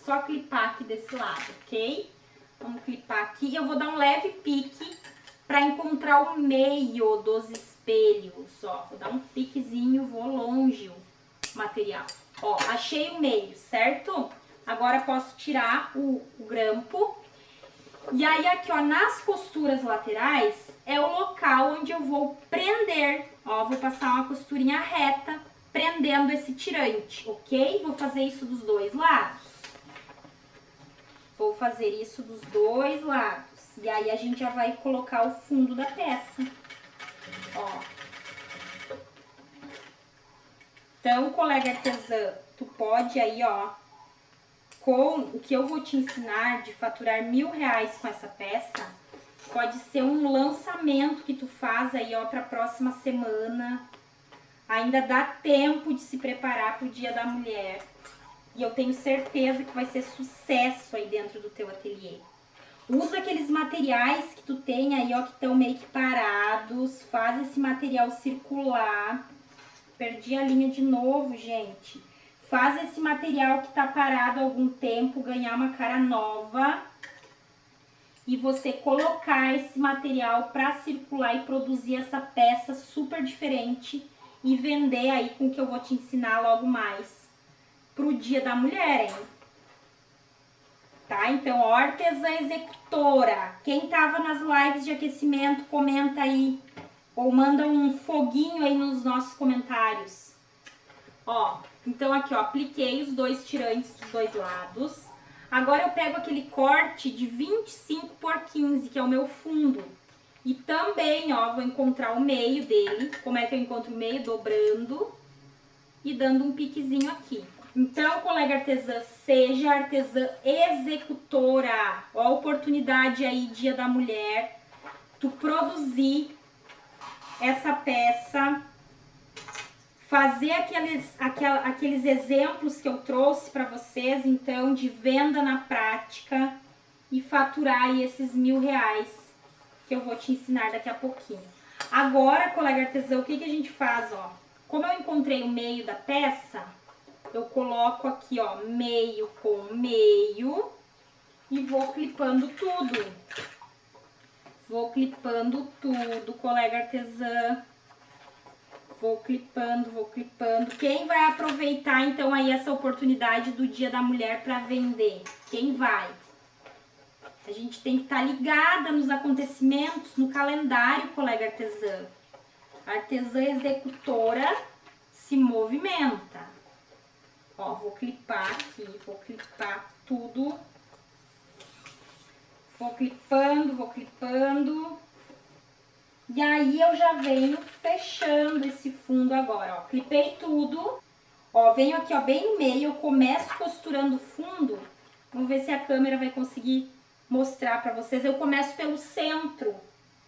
só clipar aqui desse lado, ok? Vamos clipar aqui. Eu vou dar um leve pique para encontrar o meio dos espelhos, ó. Vou dar um piquezinho, vou longe o material. Ó, achei o meio, certo? Agora posso tirar o grampo. E aí aqui, ó, nas costuras laterais é o local onde eu vou prender. Ó, vou passar uma costurinha reta prendendo esse tirante, ok? Vou fazer isso dos dois lados. Vou fazer isso dos dois lados. E aí a gente já vai colocar o fundo da peça. Ó. Então, colega artesã, tu pode aí, ó, com o que eu vou te ensinar de faturar R$1.000 com essa peça, pode ser um lançamento que tu faz aí, ó, pra próxima semana. Ainda dá tempo de se preparar pro Dia da Mulher. E eu tenho certeza que vai ser sucesso aí dentro do teu ateliê. Usa aqueles materiais que tu tem aí, ó, que estão meio que parados. Faz esse material circular. Perdi a linha de novo, gente. Faz esse material que tá parado há algum tempo ganhar uma cara nova. E você colocar esse material para circular e produzir essa peça super diferente. E vender aí com o que eu vou te ensinar logo mais pro Dia da Mulher, hein? Tá? Então, ó, artesã executora. Quem tava nas lives de aquecimento, comenta aí. Ou manda um foguinho aí nos nossos comentários. Ó, então aqui, ó, apliquei os dois tirantes dos dois lados. Agora eu pego aquele corte de 25 por 15, que é o meu fundo. E também, ó, vou encontrar o meio dele. Como é que eu encontro o meio? Dobrando e dando um piquezinho aqui. Então, colega artesã, seja artesã executora. Ó a oportunidade aí, Dia da Mulher, tu produzir essa peça, fazer aqueles exemplos que eu trouxe para vocês, então, de venda na prática e faturar aí esses R$1.000 que eu vou te ensinar daqui a pouquinho. Agora, colega artesã, o que a gente faz, ó? Como eu encontrei o meio da peça, eu coloco aqui, ó, meio com meio e vou clipando tudo. Vou clipando tudo, colega artesã. Vou clipando, vou clipando. Quem vai aproveitar, então, aí essa oportunidade do Dia da Mulher para vender? Quem vai? A gente tem que estar ligada nos acontecimentos, no calendário, colega artesã. A artesã executora se movimenta. Ó, vou clipar aqui, vou clipar tudo. Vou clipando, vou clipando. E aí eu já venho fechando esse fundo agora, ó. Clipei tudo. Ó, venho aqui, ó, bem no meio, eu começo costurando o fundo. Vamos ver se a câmera vai conseguir mostrar pra vocês. Eu começo pelo centro.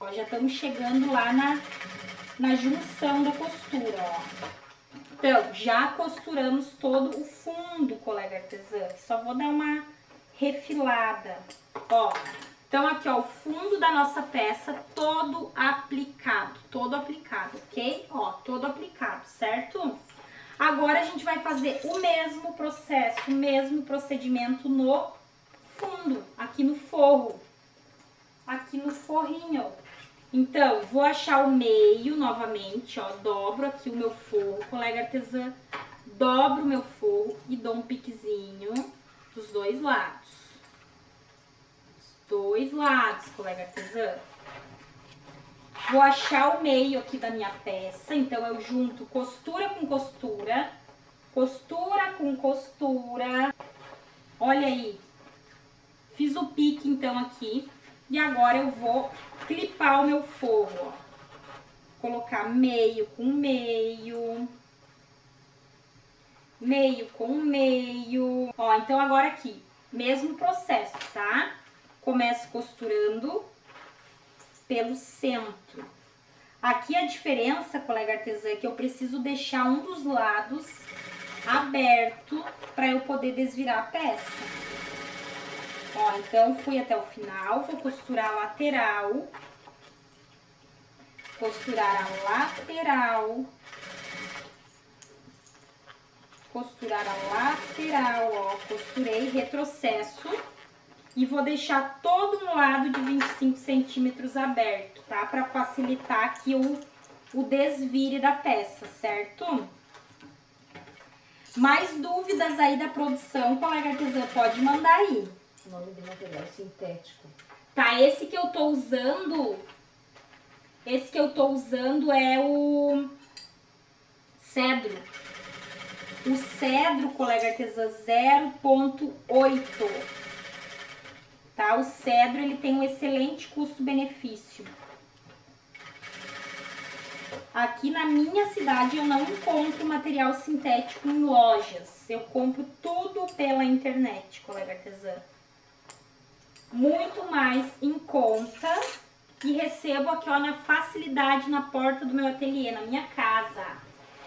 Ó, já estamos chegando lá na junção da costura, ó. Então, já costuramos todo o fundo, colega artesã. Só vou dar uma refilada. Ó, então aqui, ó, o fundo da nossa peça todo aplicado, ok? Ó, todo aplicado, certo? Agora a gente vai fazer o mesmo processo, o mesmo procedimento no fundo, aqui no forro, aqui no forrinho. Então, vou achar o meio novamente, ó, dobro aqui o meu forro, colega artesã, dobro o meu forro e dou um piquezinho dos dois lados. Dois lados, colega artesã. Vou achar o meio aqui da minha peça, então eu junto costura com costura, costura com costura. Olha aí, fiz o pique então aqui e agora eu vou clipar o meu forro, ó. Colocar meio com meio, meio com meio. Ó, então agora aqui, mesmo processo, tá? Começo costurando pelo centro. Aqui a diferença, colega artesã, é que eu preciso deixar um dos lados aberto para eu poder desvirar a peça. Ó, então fui até o final, vou costurar a lateral. Costurar a lateral. Costurar a lateral, ó. Costurei, retrocesso. E vou deixar todo um lado de 25 centímetros aberto, tá? Pra facilitar aqui o desvire da peça, certo? Mais dúvidas aí da produção, colega artesã, pode mandar aí. O nome do material sintético. Tá, esse que eu tô usando é o cedro. O cedro, colega artesã, 0,8. Tá? O cedro, ele tem um excelente custo-benefício. Aqui na minha cidade eu não encontro material sintético em lojas. Eu compro tudo pela internet, colega artesã. Muito mais em conta e recebo aqui, ó, na facilidade na porta do meu ateliê, na minha casa.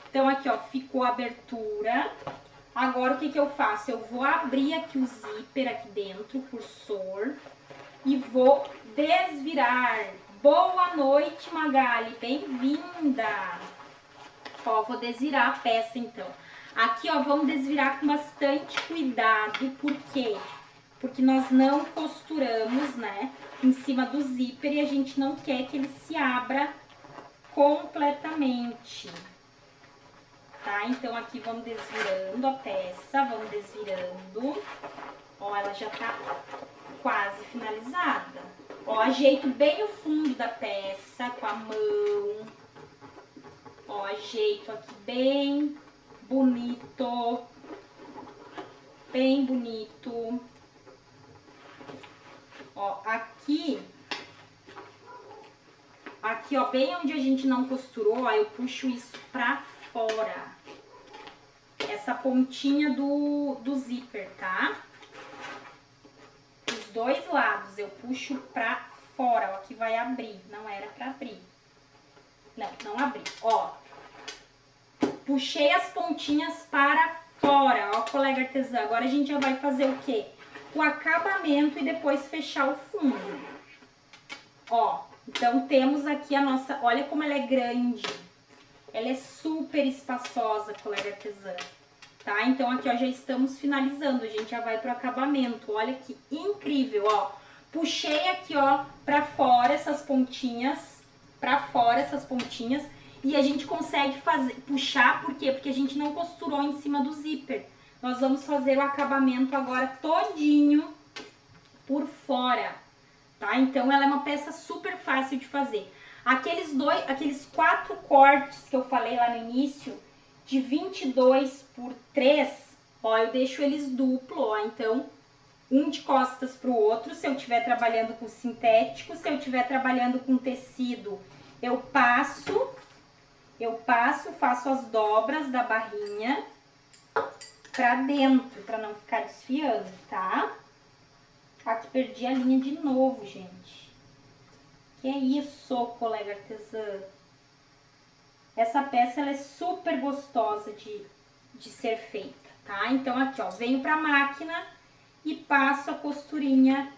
Então aqui, ó, ficou a abertura. Agora o que eu faço? Eu vou abrir aqui o zíper aqui dentro, o cursor, e vou desvirar. Boa noite, Magali, bem-vinda! Ó, vou desvirar a peça então. Aqui, ó, vamos desvirar com bastante cuidado, por quê? Porque nós não costuramos, né, em cima do zíper e a gente não quer que ele se abra completamente. Tá? Então aqui vamos desvirando a peça, vamos desvirando. Ó, ela já tá quase finalizada. Ó, ajeito bem o fundo da peça com a mão. Ó, ajeito aqui bem bonito. Bem bonito. Ó, aqui, ó, bem onde a gente não costurou, ó, eu puxo isso pra fora. Essa pontinha do zíper, tá? Os dois lados eu puxo pra fora, ó, que vai abrir. Não era pra abrir. Não abri. Ó, puxei as pontinhas para fora, ó, colega artesã. Agora a gente já vai fazer o quê? O acabamento e depois fechar o fundo. Ó, então temos aqui a nossa... Olha como ela é grande. Ela é super espaçosa, colega artesã. Tá? Então aqui, ó, já estamos finalizando. A gente já vai pro acabamento. Olha que incrível, ó. Puxei aqui, ó, pra fora essas pontinhas. Pra fora essas pontinhas. E a gente consegue puxar, por quê? Porque a gente não costurou em cima do zíper. Nós vamos fazer o acabamento agora todinho por fora, tá? Então, ela é uma peça super fácil de fazer. Aqueles 4 cortes que eu falei lá no início, de 22 por 3, ó, eu deixo eles duplo, ó. Então, um de costas pro outro, se eu estiver trabalhando com sintético. Se eu estiver trabalhando com tecido, eu passo, faço as dobras da barrinha pra dentro, pra não ficar desfiando, tá? Aqui perdi a linha de novo, gente. Que é isso, colega artesã? Essa peça, ela é super gostosa de ser feita, tá? Então, aqui, ó, venho pra máquina e passo a costurinha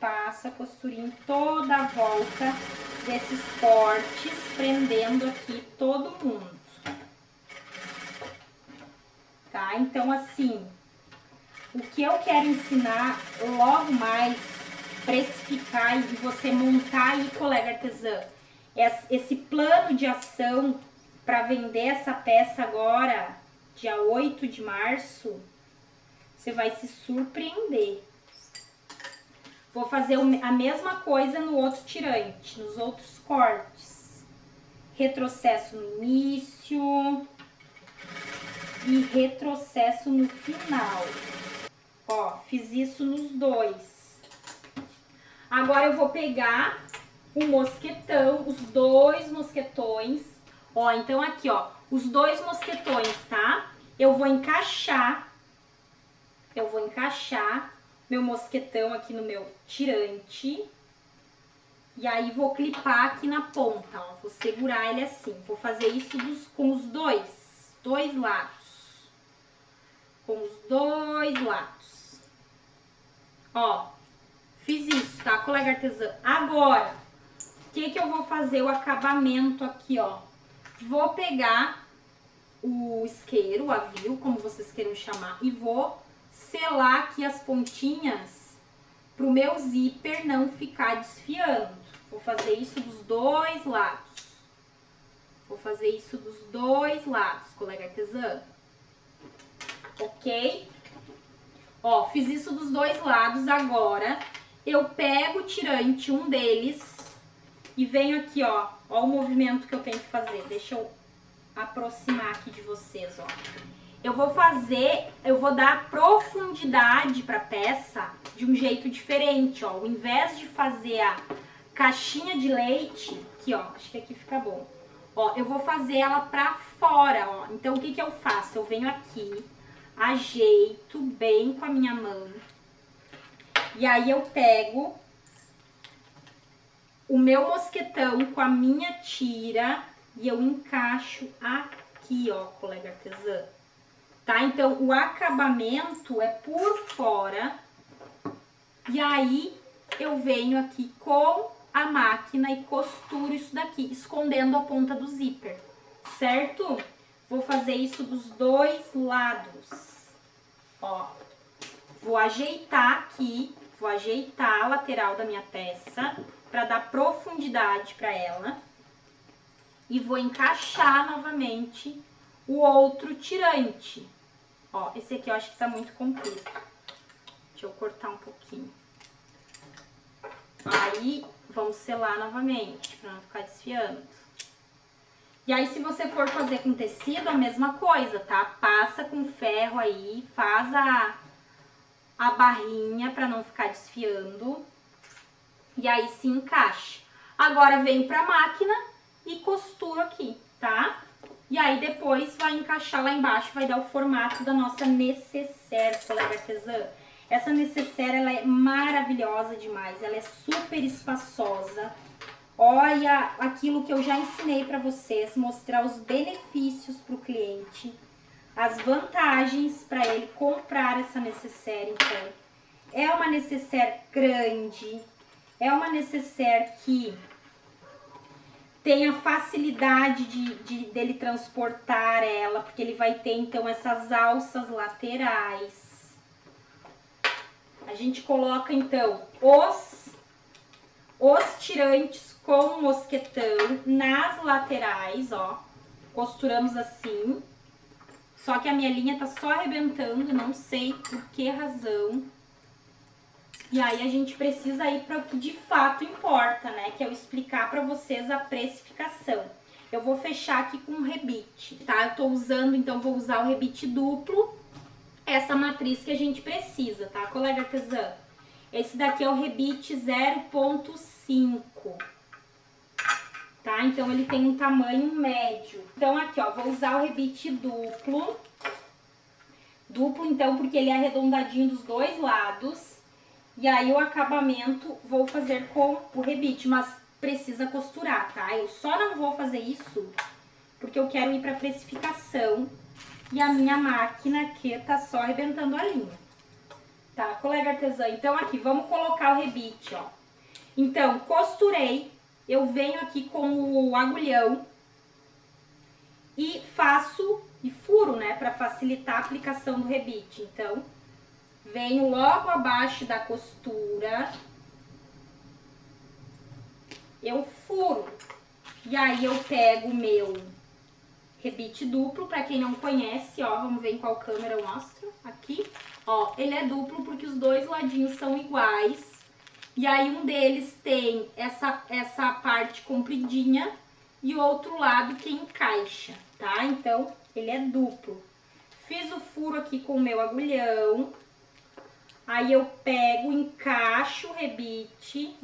em toda a volta desses cortes, prendendo aqui todo mundo. Tá? Então, assim, o que eu quero ensinar logo mais, precificar e você montar aí, colega artesã, esse plano de ação para vender essa peça agora, dia 8 de março, você vai se surpreender. Vou fazer a mesma coisa no outro tirante, nos outros cortes. Retrocesso no início e retrocesso no final. Ó, fiz isso nos dois. Agora eu vou pegar o mosquetão, os 2 mosquetões. Ó, então aqui, ó, os 2 mosquetões, tá? Eu vou encaixar meu mosquetão aqui no meu tirante. E aí vou clipar aqui na ponta, ó. Vou segurar ele assim. Vou fazer isso com os dois lados. Com os dois lados. Ó, fiz isso, tá, colega artesã? Agora, o que eu vou fazer? O acabamento aqui, ó. Vou pegar o isqueiro, o avio, como vocês queiram chamar, e vou selar aqui as pontinhas pro meu zíper não ficar desfiando. Vou fazer isso dos dois lados. Vou fazer isso dos dois lados, colega artesã. Ok? Ó, fiz isso dos dois lados. Agora, eu pego o tirante, um deles, e venho aqui, ó. Ó o movimento que eu tenho que fazer. Deixa eu aproximar aqui de vocês, ó. Eu vou dar profundidade pra peça de um jeito diferente, ó. Ao invés de fazer a caixinha de leite, aqui, ó, acho que aqui fica bom. Ó, eu vou fazer ela pra fora, ó. Então, o que eu faço? Eu venho aqui, ajeito bem com a minha mão. E aí, eu pego o meu mosquetão com a minha tira e eu encaixo aqui, ó, colega artesã. Tá? Então, o acabamento é por fora. E aí, eu venho aqui com a máquina e costuro isso daqui, escondendo a ponta do zíper, certo? Vou fazer isso dos dois lados. Ó, vou ajeitar aqui, vou ajeitar a lateral da minha peça para dar profundidade para ela. E vou encaixar novamente o outro tirante. Ó, esse aqui eu acho que tá muito comprido. Deixa eu cortar um pouquinho. Aí, vamos selar novamente, pra não ficar desfiando. E aí, se você for fazer com tecido, a mesma coisa, tá? Passa com ferro aí, faz a barrinha pra não ficar desfiando. E aí, se encaixa. Agora, venho pra máquina e costuro aqui, tá? E aí, depois vai encaixar lá embaixo, vai dar o formato da nossa nécessaire, colega artesã. Essa nécessaire, ela é maravilhosa demais, ela é super espaçosa. Olha aquilo que eu já ensinei para vocês, mostrar os benefícios para o cliente, as vantagens para ele comprar essa nécessaire. Então, é uma nécessaire grande, é uma nécessaire que tem a facilidade dele transportar ela, porque ele vai ter então essas alças laterais. A gente coloca, então, os tirantes com mosquetão nas laterais, ó. Costuramos assim. Só que a minha linha tá só arrebentando, não sei por que razão. E aí, a gente precisa ir para o que de fato importa, né? Que é eu explicar para vocês a precificação. Eu vou fechar aqui com um rebite, tá? Eu tô usando, então, vou usar o rebite duplo. Essa matriz que a gente precisa, tá, colega artesã? Esse daqui é o rebite 0,5, tá? Então, ele tem um tamanho médio. Então, aqui, ó, vou usar o rebite duplo. Duplo, então, porque ele é arredondadinho dos dois lados. E aí, o acabamento vou fazer com o rebite, mas precisa costurar, tá? Eu só não vou fazer isso porque eu quero ir pra precificação. E a minha máquina aqui tá só arrebentando a linha. Tá, colega artesã? Então, aqui, vamos colocar o rebite, ó. Então, costurei. Eu venho aqui com o agulhão e faço e furo, né? Pra facilitar a aplicação do rebite. Então, venho logo abaixo da costura. Eu furo. E aí, eu pego o meu rebite duplo, pra quem não conhece, ó, vamos ver em qual câmera eu mostro, aqui, ó, ele é duplo porque os dois ladinhos são iguais, e aí um deles tem essa parte compridinha e o outro lado que encaixa, tá? Então, ele é duplo. Fiz o furo aqui com o meu agulhão, aí eu pego, encaixo o rebite,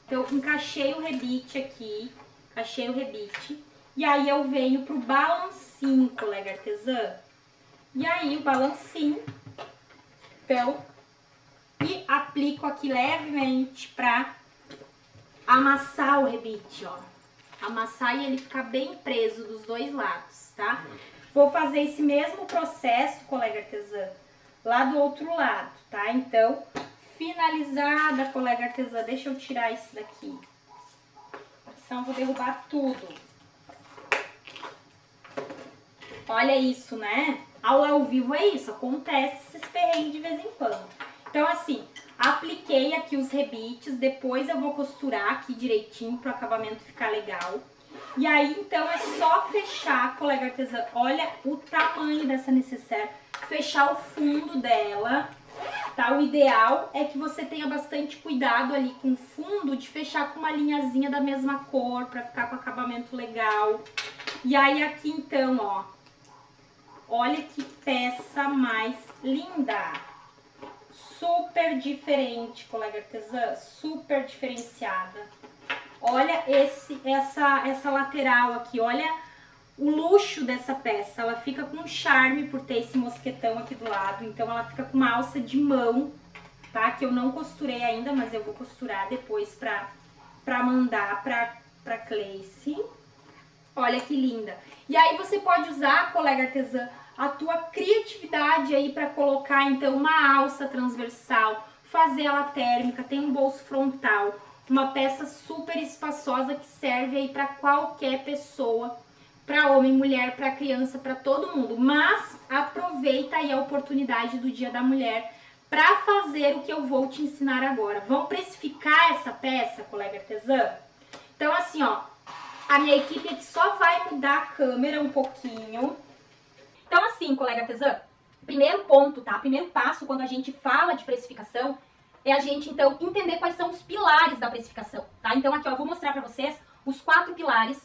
então, encaixei o rebite aqui, achei o rebite. E aí, eu venho pro balancinho, colega artesã. E aí, o balancinho. Então, e a aplico aqui levemente pra amassar o rebite, ó. Amassar e ele ficar bem preso dos dois lados, tá? Vou fazer esse mesmo processo, colega artesã, lá do outro lado, tá? Então, finalizada, colega artesã, deixa eu tirar isso daqui. Senão eu vou derrubar tudo. Olha isso, né? Aula ao vivo é isso, acontece esses perrengues de vez em quando. Então, assim, apliquei aqui os rebites, depois eu vou costurar aqui direitinho para o acabamento ficar legal. E aí, então, é só fechar, colega artesã, olha o tamanho dessa necessaire, fechar o fundo dela, tá? O ideal é que você tenha bastante cuidado ali com o fundo, de fechar com uma linhazinha da mesma cor, para ficar com acabamento legal. E aí, aqui, então, ó, olha que peça mais linda! Super diferente, colega artesã, super diferenciada. Olha essa lateral aqui, olha o luxo dessa peça. Ela fica com um charme por ter esse mosquetão aqui do lado. Então ela fica com uma alça de mão, tá? Que eu não costurei ainda, mas eu vou costurar depois pra mandar pra Cleice. Olha que linda. E aí você pode usar, colega artesã, a tua criatividade aí para colocar então uma alça transversal, fazer ela térmica, tem um bolso frontal, uma peça super espaçosa que serve aí para qualquer pessoa, para homem, mulher, para criança, para todo mundo. Mas aproveita aí a oportunidade do Dia da Mulher para fazer o que eu vou te ensinar agora. Vamos precificar essa peça, colega artesã? Então assim, ó, a minha equipe aqui só vai mudar a câmera um pouquinho. Então assim, colega artesã, primeiro ponto, tá? Primeiro passo quando a gente fala de precificação é a gente, então, entender quais são os pilares da precificação, tá? Então aqui, ó, eu vou mostrar pra vocês os 4 pilares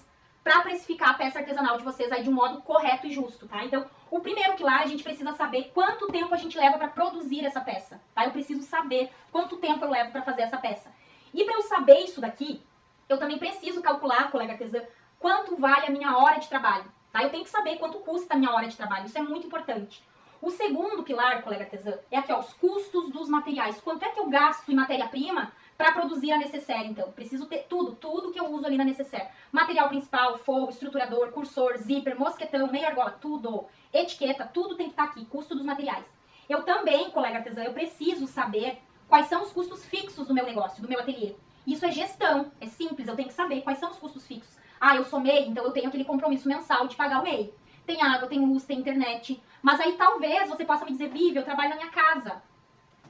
pra precificar a peça artesanal de vocês aí de um modo correto e justo, tá? Então, o primeiro pilar, a gente precisa saber quanto tempo a gente leva pra produzir essa peça, tá? Eu preciso saber quanto tempo eu levo pra fazer essa peça. E pra eu saber isso daqui, eu também preciso calcular, colega artesã, quanto vale a minha hora de trabalho, tá? Eu tenho que saber quanto custa a minha hora de trabalho, isso é muito importante. O segundo pilar, colega artesã, é aqui, ó, os custos dos materiais. Quanto é que eu gasto em matéria-prima para produzir a necessaire, então? Preciso ter tudo que eu uso ali na necessaire. Material principal, forro, estruturador, cursor, zíper, mosquetão, meia argola, tudo. Etiqueta, tudo tem que estar aqui, custo dos materiais. Eu também, colega artesã, eu preciso saber quais são os custos fixos do meu negócio, do meu ateliê. Isso é gestão, é simples, eu tenho que saber quais são os custos fixos. Ah, eu sou MEI, então eu tenho aquele compromisso mensal de pagar o MEI. Tem água, tem luz, tem internet. Mas aí talvez você possa me dizer, Vivi, eu trabalho na minha casa.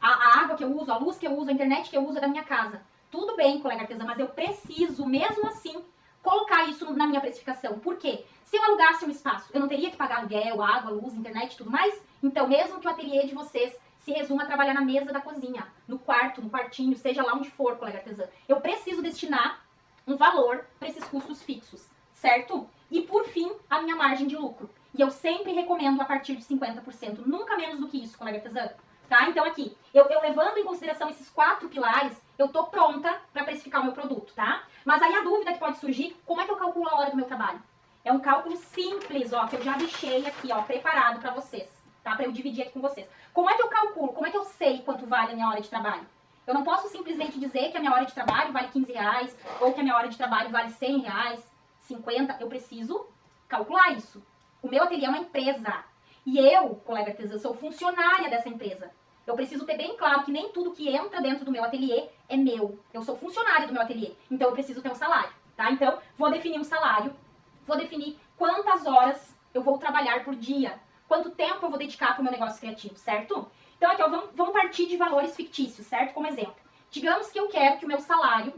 A água que eu uso, a luz que eu uso, a internet que eu uso é da minha casa. Tudo bem, colega artesã, mas eu preciso, mesmo assim, colocar isso na minha precificação. Por quê? Se eu alugasse um espaço, eu não teria que pagar aluguel, água, luz, internet e tudo mais? Então, mesmo que o ateliê de vocês se resuma a trabalhar na mesa da cozinha, no quarto, no quartinho, seja lá onde for, colega artesã, eu preciso destinar um valor para esses custos fixos, certo? E por fim, a minha margem de lucro. E eu sempre recomendo a partir de 50%, nunca menos do que isso, colega artesã. Tá? Então aqui, eu levando em consideração esses 4 pilares, eu tô pronta para precificar o meu produto, tá? Mas aí a dúvida que pode surgir, como é que eu calculo a hora do meu trabalho? É um cálculo simples, ó, que eu já deixei aqui, ó, preparado para vocês, tá? Para eu dividir aqui com vocês. Como é que eu calculo? Como é que eu sei quanto vale a minha hora de trabalho? Eu não posso simplesmente dizer que a minha hora de trabalho vale R$15, ou que a minha hora de trabalho vale R$100, 50. Eu preciso calcular isso. O meu ateliê é uma empresa. E eu, colega artesã, sou funcionária dessa empresa. Eu preciso ter bem claro que nem tudo que entra dentro do meu ateliê é meu. Eu sou funcionária do meu ateliê. Então eu preciso ter um salário, tá? Então, vou definir um salário. Vou definir quantas horas eu vou trabalhar por dia. Quanto tempo eu vou dedicar para o meu negócio criativo, certo? Então aqui, ó, vamos partir de valores fictícios, certo? Como exemplo. Digamos que eu quero que o meu salário,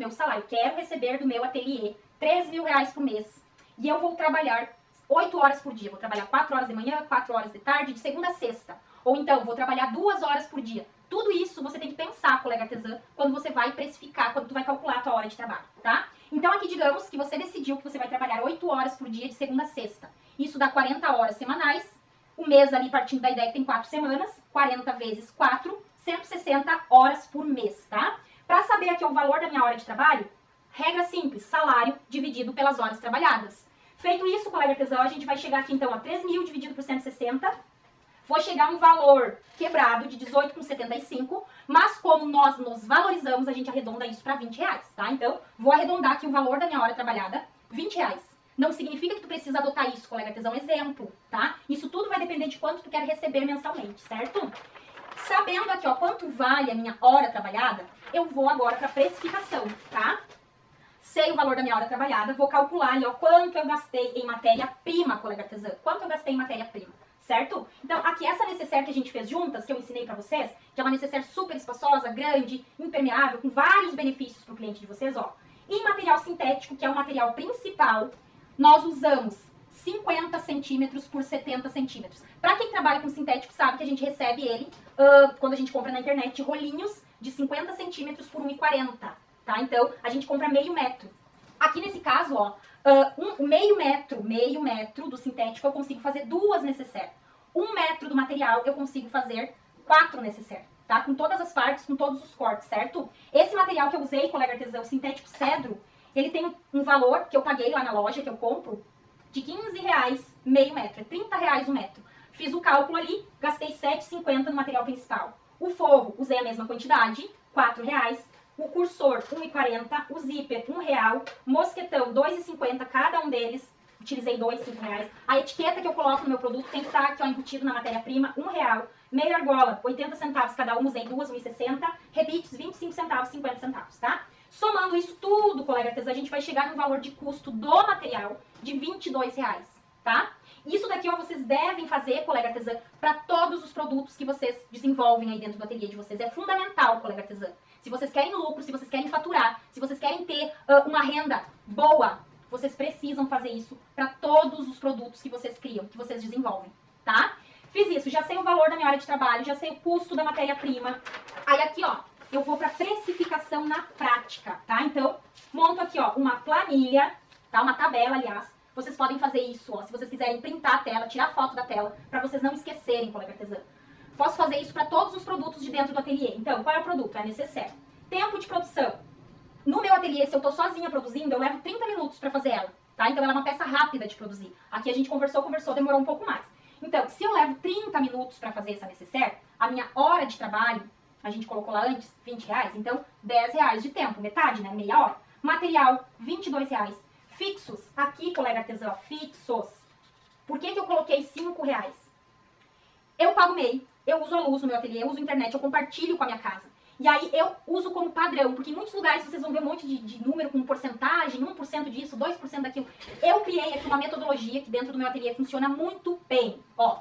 quero receber do meu ateliê R$3.000 por mês. E eu vou trabalhar 8 horas por dia. Vou trabalhar 4 horas de manhã, 4 horas de tarde, de segunda a sexta. Ou então, vou trabalhar 2 horas por dia. Tudo isso você tem que pensar, colega artesã, quando você vai precificar, quando tu vai calcular a tua hora de trabalho, tá? Então aqui, digamos que você decidiu que você vai trabalhar 8 horas por dia, de segunda a sexta. Isso dá 40 horas semanais. O mês ali, partindo da ideia que tem 4 semanas, 40 vezes 4, 160 horas por mês, tá? Para saber aqui o valor da minha hora de trabalho, regra simples, salário dividido pelas horas trabalhadas. Feito isso, colega artesão, a gente vai chegar aqui então a 3.000 dividido por 160, vou chegar a um valor quebrado de 18,75, mas como nós nos valorizamos, a gente arredonda isso para R$20, tá? Então, vou arredondar aqui o valor da minha hora trabalhada, R$20. Não significa que tu precisa adotar isso, colega artesão, exemplo, tá? Isso tudo vai depender de quanto tu quer receber mensalmente, certo? Sabendo aqui, ó, quanto vale a minha hora trabalhada, eu vou agora para precificação, tá? Sei o valor da minha hora trabalhada, vou calcular ali, ó, quanto eu gastei em matéria-prima, colega artesã. Quanto eu gastei em matéria-prima, certo? Então, aqui essa necessaire que a gente fez juntas, que eu ensinei pra vocês, que é uma necessaire super espaçosa, grande, impermeável, com vários benefícios pro cliente de vocês, ó. Em material sintético, que é o material principal, nós usamos 50 centímetros por 70 centímetros. Pra quem trabalha com sintético sabe que a gente recebe ele, quando a gente compra na internet, rolinhos de 50 centímetros por 1,40, tá? Então, a gente compra meio metro. Aqui nesse caso, ó, meio metro do sintético eu consigo fazer 2 necessaire. 1 metro do material eu consigo fazer 4 necessaire, tá? Com todas as partes, com todos os cortes, certo? Esse material que eu usei, colega artesão, o sintético cedro, ele tem um valor que eu paguei lá na loja, que eu compro, de R$15 meio metro, é R$30 um metro. Fiz o cálculo ali, gastei R$7,50 no material principal. O forro, usei a mesma quantidade, R$4. O cursor, R$1,40. O zíper, R$1. Mosquetão, R$2,50 cada um deles. Utilizei 2, R$5. A etiqueta que eu coloco no meu produto tem que estar aqui, ó, embutido na matéria-prima, R$1. Meia argola, 80 centavos cada um, usei 2, 1,60. Rebites, 25 centavos, 50 centavos, tá? Somando isso tudo, colega artesã, a gente vai chegar no valor de custo do material de R$22, tá? Isso daqui, ó, vocês devem fazer, colega artesã, para todos os produtos que vocês desenvolvem aí dentro do ateliê de vocês. É fundamental, colega artesã. Se vocês querem lucro, se vocês querem faturar, se vocês querem ter uma renda boa, vocês precisam fazer isso para todos os produtos que vocês criam, que vocês desenvolvem, tá? Fiz isso, já sei o valor da minha hora de trabalho, já sei o custo da matéria-prima. Aí aqui, ó, eu vou para precificação na prática, tá? Então, monto aqui, ó, uma planilha, tá? Uma tabela, aliás. Vocês podem fazer isso, ó, se vocês quiserem printar a tela, tirar foto da tela, para vocês não esquecerem, colega artesã. Posso fazer isso para todos os produtos de dentro do ateliê. Então, qual é o produto? É necessaire. Tempo de produção. No meu ateliê, se eu tô sozinha produzindo, eu levo 30 minutos para fazer ela, tá? Então, ela é uma peça rápida de produzir. Aqui a gente conversou, demorou um pouco mais. Então, se eu levo 30 minutos para fazer essa necessaire, a minha hora de trabalho, a gente colocou lá antes, R$20, então R$10 de tempo, metade, né? Meia hora. Material, R$22. Fixos, aqui, colega artesã, fixos. Por que eu coloquei R$5? Eu pago MEI, eu uso a luz no meu ateliê, eu uso a internet, eu compartilho com a minha casa. E aí eu uso como padrão, porque em muitos lugares vocês vão ver um monte de número com porcentagem, 1% disso, 2% daquilo. Eu criei aqui uma metodologia que dentro do meu ateliê funciona muito bem. Ó,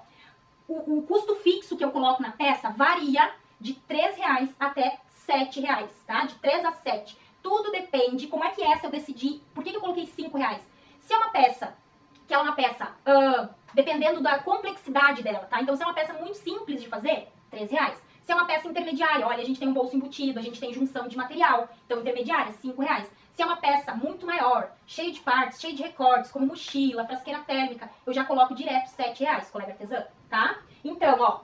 o custo fixo que eu coloco na peça varia de R$3 até R$7, tá? De 3 a 7. Tudo depende, como é que essa eu decidi, por que eu coloquei R$5? Se é uma peça, que é uma peça, dependendo da complexidade dela, tá? Então se é uma peça muito simples de fazer, R$3. Se é uma peça intermediária, olha, a gente tem um bolso embutido, a gente tem junção de material, então intermediária, R$5. Se é uma peça muito maior, cheia de partes, cheia de recortes, como mochila, frasqueira térmica, eu já coloco direto R$7, colega artesã, tá? Então, ó,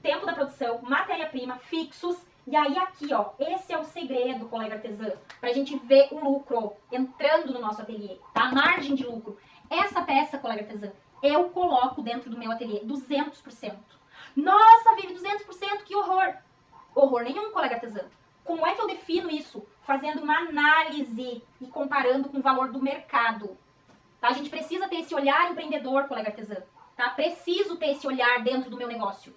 tempo da produção, matéria-prima, fixos. E aí aqui, ó, esse é o segredo, colega artesã, pra gente ver o lucro entrando no nosso ateliê, tá? A margem de lucro. Essa peça, colega artesã, eu coloco dentro do meu ateliê 200%. Nossa, Vivi, 200%, que horror! Horror nenhum, colega artesã. Como é que eu defino isso? Fazendo uma análise e comparando com o valor do mercado. Tá? A gente precisa ter esse olhar empreendedor, colega artesã. Tá? Preciso ter esse olhar dentro do meu negócio.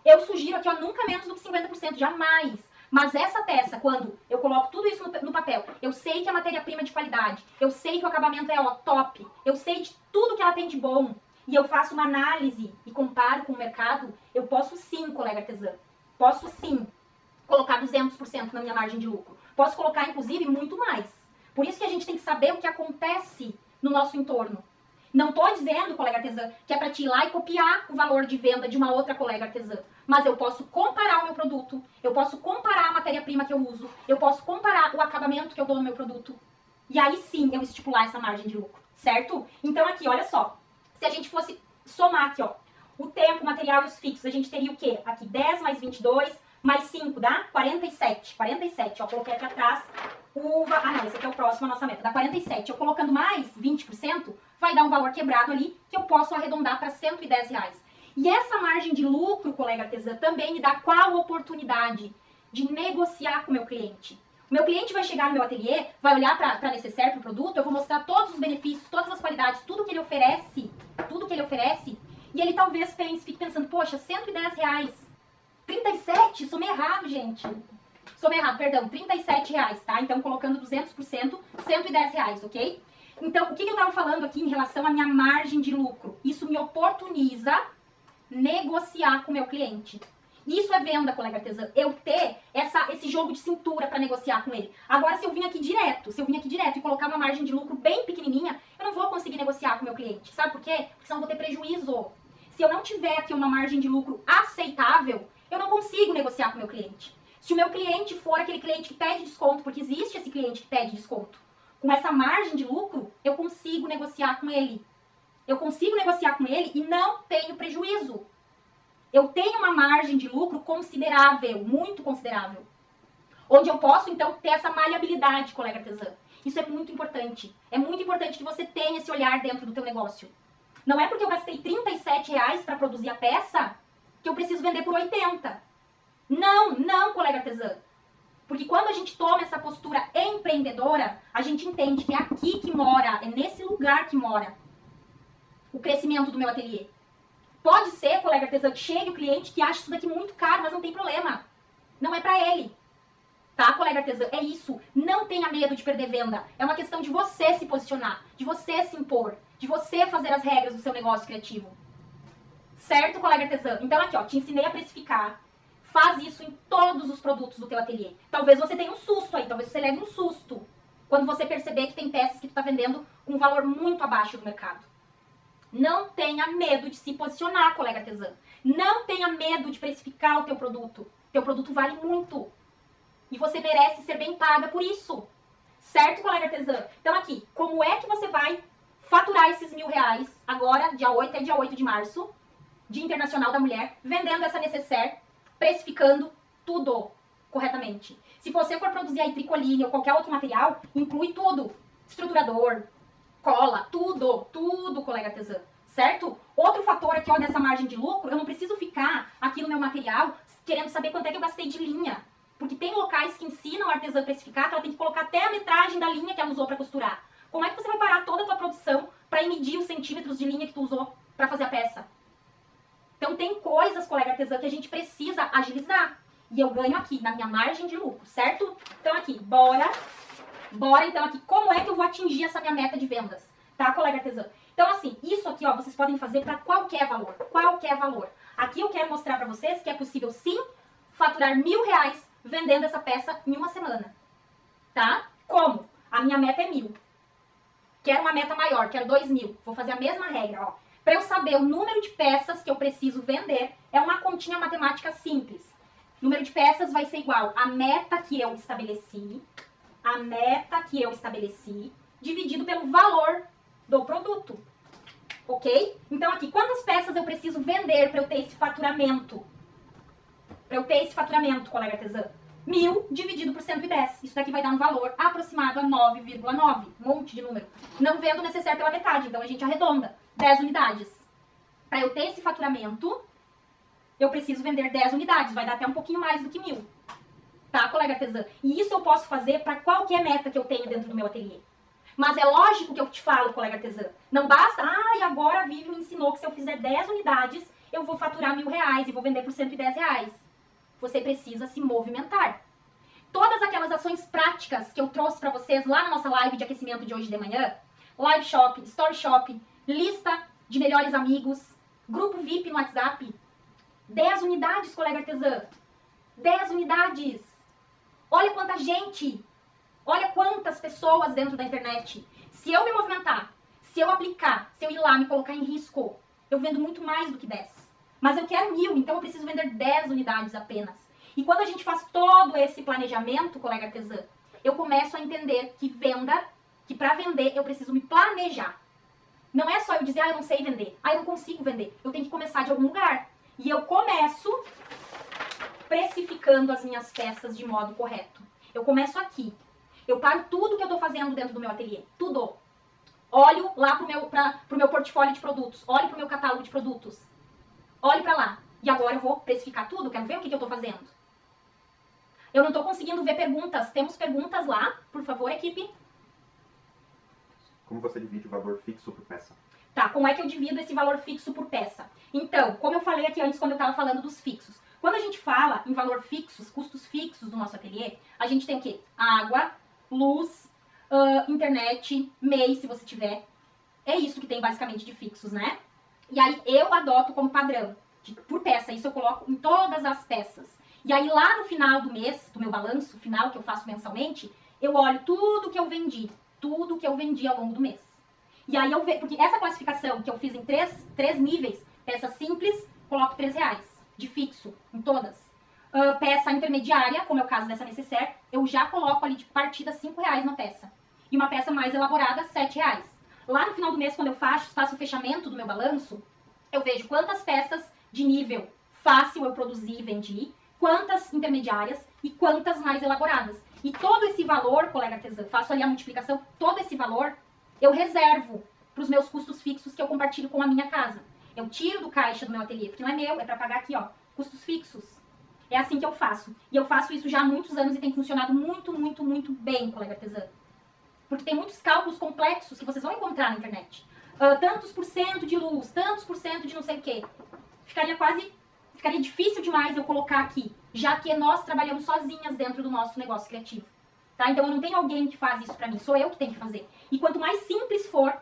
Eu sugiro aqui, ó, nunca menos do que 50%, jamais. Mas essa peça, quando eu coloco tudo isso no papel, eu sei que a matéria-prima é de qualidade, eu sei que o acabamento é, ó, top, eu sei de tudo que ela tem de bom, e eu faço uma análise e comparo com o mercado, eu posso sim, colega artesã, posso sim colocar 200% na minha margem de lucro. Posso colocar, inclusive, muito mais. Por isso que a gente tem que saber o que acontece no nosso entorno. Não estou dizendo, colega artesã, que é para te ir lá e copiar o valor de venda de uma outra colega artesã. Mas eu posso comparar o meu produto, eu posso comparar a matéria-prima que eu uso, eu posso comparar o acabamento que eu dou no meu produto. E aí sim eu estipular essa margem de lucro, certo? Então aqui, olha só, se a gente fosse somar aqui, ó, o tempo, o material e os fixos, a gente teria o quê? Aqui 10 mais 22 mais 5 dá 47. 47, ó, coloquei aqui atrás ah não, esse aqui é o próximo, a nossa meta, dá 47. Eu colocando mais 20%, vai dar um valor quebrado ali, que eu posso arredondar para R$110. E essa margem de lucro, colega artesã, também me dá qual oportunidade de negociar com o meu cliente. O meu cliente vai chegar no meu ateliê, vai olhar para a necessaire, para o produto, eu vou mostrar todos os benefícios, todas as qualidades, tudo que ele oferece, e ele talvez fique pensando, poxa, R$110. 37? Somei errado, gente. Somei errado, perdão, R$37, tá? Então, colocando 200%, R$110, ok? Então, o que eu estava falando aqui em relação à minha margem de lucro? Isso me oportuniza negociar com o meu cliente. Isso é venda, colega artesã. Eu ter esse jogo de cintura para negociar com ele. Agora, se eu vim aqui direto e colocar uma margem de lucro bem pequenininha, eu não vou conseguir negociar com o meu cliente. Sabe por quê? Porque senão eu vou ter prejuízo. Se eu não tiver aqui uma margem de lucro aceitável, eu não consigo negociar com o meu cliente. Se o meu cliente for aquele cliente que pede desconto, porque existe esse cliente que pede desconto, com essa margem de lucro, eu consigo negociar com ele. Eu consigo negociar com ele e não tenho prejuízo. Eu tenho uma margem de lucro considerável, muito considerável. Onde eu posso, então, ter essa maleabilidade, colega artesã. Isso é muito importante. É muito importante que você tenha esse olhar dentro do teu negócio. Não é porque eu gastei R$37 para produzir a peça que eu preciso vender por 80. Não, colega artesã. Porque quando a gente toma essa postura empreendedora, a gente entende que é aqui que mora, é nesse lugar que mora o crescimento do meu ateliê. Pode ser, colega artesã, que chegue o cliente que acha isso daqui muito caro, mas não tem problema. Não é pra ele. Tá, colega artesã? É isso. Não tenha medo de perder venda. É uma questão de você se posicionar, de você se impor, de você fazer as regras do seu negócio criativo. Certo, colega artesã? Então aqui, ó, te ensinei a precificar. Faz isso em todos os produtos do teu ateliê. Talvez você tenha um susto aí, talvez você leve um susto quando você perceber que tem peças que tu tá vendendo com um valor muito abaixo do mercado. Não tenha medo de se posicionar, colega artesã. Não tenha medo de precificar o teu produto. Teu produto vale muito. E você merece ser bem paga por isso. Certo, colega artesã? Então aqui, como é que você vai faturar esses R$1.000 agora, dia 8, é dia 8 de março, Dia Internacional da Mulher, vendendo essa necessaire, precificando tudo corretamente. Se você for produzir aí tricoline ou qualquer outro material, inclui tudo. Estruturador, cola, tudo, colega artesã, certo? Outro fator aqui, ó, dessa margem de lucro, eu não preciso ficar aqui no meu material querendo saber quanto é que eu gastei de linha. Porque tem locais que ensinam a artesã a precificar que ela tem que colocar até a metragem da linha que ela usou para costurar. Como é que você vai parar toda a tua produção para medir os centímetros de linha que tu usou para fazer a peça? Então tem coisas, colega artesã, que a gente precisa agilizar. E eu ganho aqui, na minha margem de lucro, certo? Então aqui, bora então aqui, como é que eu vou atingir essa minha meta de vendas? Tá, colega artesã? Então assim, isso aqui, ó, vocês podem fazer para qualquer valor. Aqui eu quero mostrar para vocês que é possível sim faturar R$1.000 vendendo essa peça em uma semana. Tá? Como? A minha meta é 1.000. Quero uma meta maior, quero 2.000. Vou fazer a mesma regra, ó. Para eu saber o número de peças que eu preciso vender, é uma continha matemática simples. O número de peças vai ser igual à meta que eu estabeleci, dividido pelo valor do produto. Ok? Então aqui, quantas peças eu preciso vender para eu ter esse faturamento? Colega artesã? 1.000 dividido por 110. Isso daqui vai dar um valor aproximado a 9,9. Um monte de número. Não vendo o necessário pela metade, então a gente arredonda. 10 unidades. Para eu ter esse faturamento, eu preciso vender 10 unidades. Vai dar até um pouquinho mais do que 1.000. Tá, colega artesã? E isso eu posso fazer para qualquer meta que eu tenha dentro do meu ateliê. Mas é lógico que eu te falo, colega artesã. Não basta, e agora a Vivi me ensinou que se eu fizer 10 unidades, eu vou faturar R$1.000 e vou vender por R$110. Você precisa se movimentar. Todas aquelas ações práticas que eu trouxe para vocês lá na nossa live de aquecimento de hoje de manhã, live shop, story shop, lista de melhores amigos, grupo VIP no WhatsApp, 10 unidades, colega artesã. 10 unidades. Olha quanta gente, olha quantas pessoas dentro da internet. Se eu me movimentar, se eu aplicar, se eu ir lá me colocar em risco, eu vendo muito mais do que 10. Mas eu quero 1.000, então eu preciso vender 10 unidades apenas. E quando a gente faz todo esse planejamento, colega artesã, eu começo a entender que para vender eu preciso me planejar. Não é só eu dizer, eu não sei vender, eu não consigo vender. Eu tenho que começar de algum lugar. E eu começo precificando as minhas peças de modo correto. Eu começo aqui. Eu paro tudo que eu estou fazendo dentro do meu ateliê. Tudo. Olho lá pro meu portfólio de produtos. Olho pro meu catálogo de produtos. olhe pra lá. E agora eu vou precificar tudo, quero ver o que eu tô fazendo. Eu não tô conseguindo ver perguntas. Temos perguntas lá? Por favor, equipe. Como você divide o valor fixo por peça? Tá, como é que eu divido esse valor fixo por peça? Então, como eu falei aqui antes quando eu tava falando dos fixos. Quando a gente fala em valor fixos, custos fixos do nosso ateliê, a gente tem o quê? Água, luz, internet, MEI, se você tiver. É isso que tem basicamente de fixos, né? E aí eu adoto como padrão, por peça. Isso eu coloco em todas as peças. E aí lá no final do mês, do meu balanço final que eu faço mensalmente, eu olho tudo que eu vendi ao longo do mês. E aí eu vejo, porque essa classificação que eu fiz em três níveis, peça simples, coloco R$3 de fixo em todas. Peça intermediária, como é o caso dessa necessaire, eu já coloco ali de partida R$5 na peça. E uma peça mais elaborada, R$7. Lá no final do mês, quando eu faço o fechamento do meu balanço, eu vejo quantas peças de nível fácil eu produzi e vendi, quantas intermediárias e quantas mais elaboradas. E todo esse valor, colega artesã, faço ali a multiplicação, todo esse valor eu reservo para os meus custos fixos que eu compartilho com a minha casa. Eu tiro do caixa do meu ateliê, porque não é meu, é para pagar aqui, ó, custos fixos. É assim que eu faço. E eu faço isso já há muitos anos e tem funcionado muito, muito, muito bem, colega artesã. Porque tem muitos cálculos complexos que vocês vão encontrar na internet. Tantos por cento de luz, tantos por cento de não sei o quê. Ficaria difícil demais eu colocar aqui, já que nós trabalhamos sozinhas dentro do nosso negócio criativo. Tá? Então eu não tenho alguém que faz isso pra mim, sou eu que tenho que fazer. E quanto mais simples for,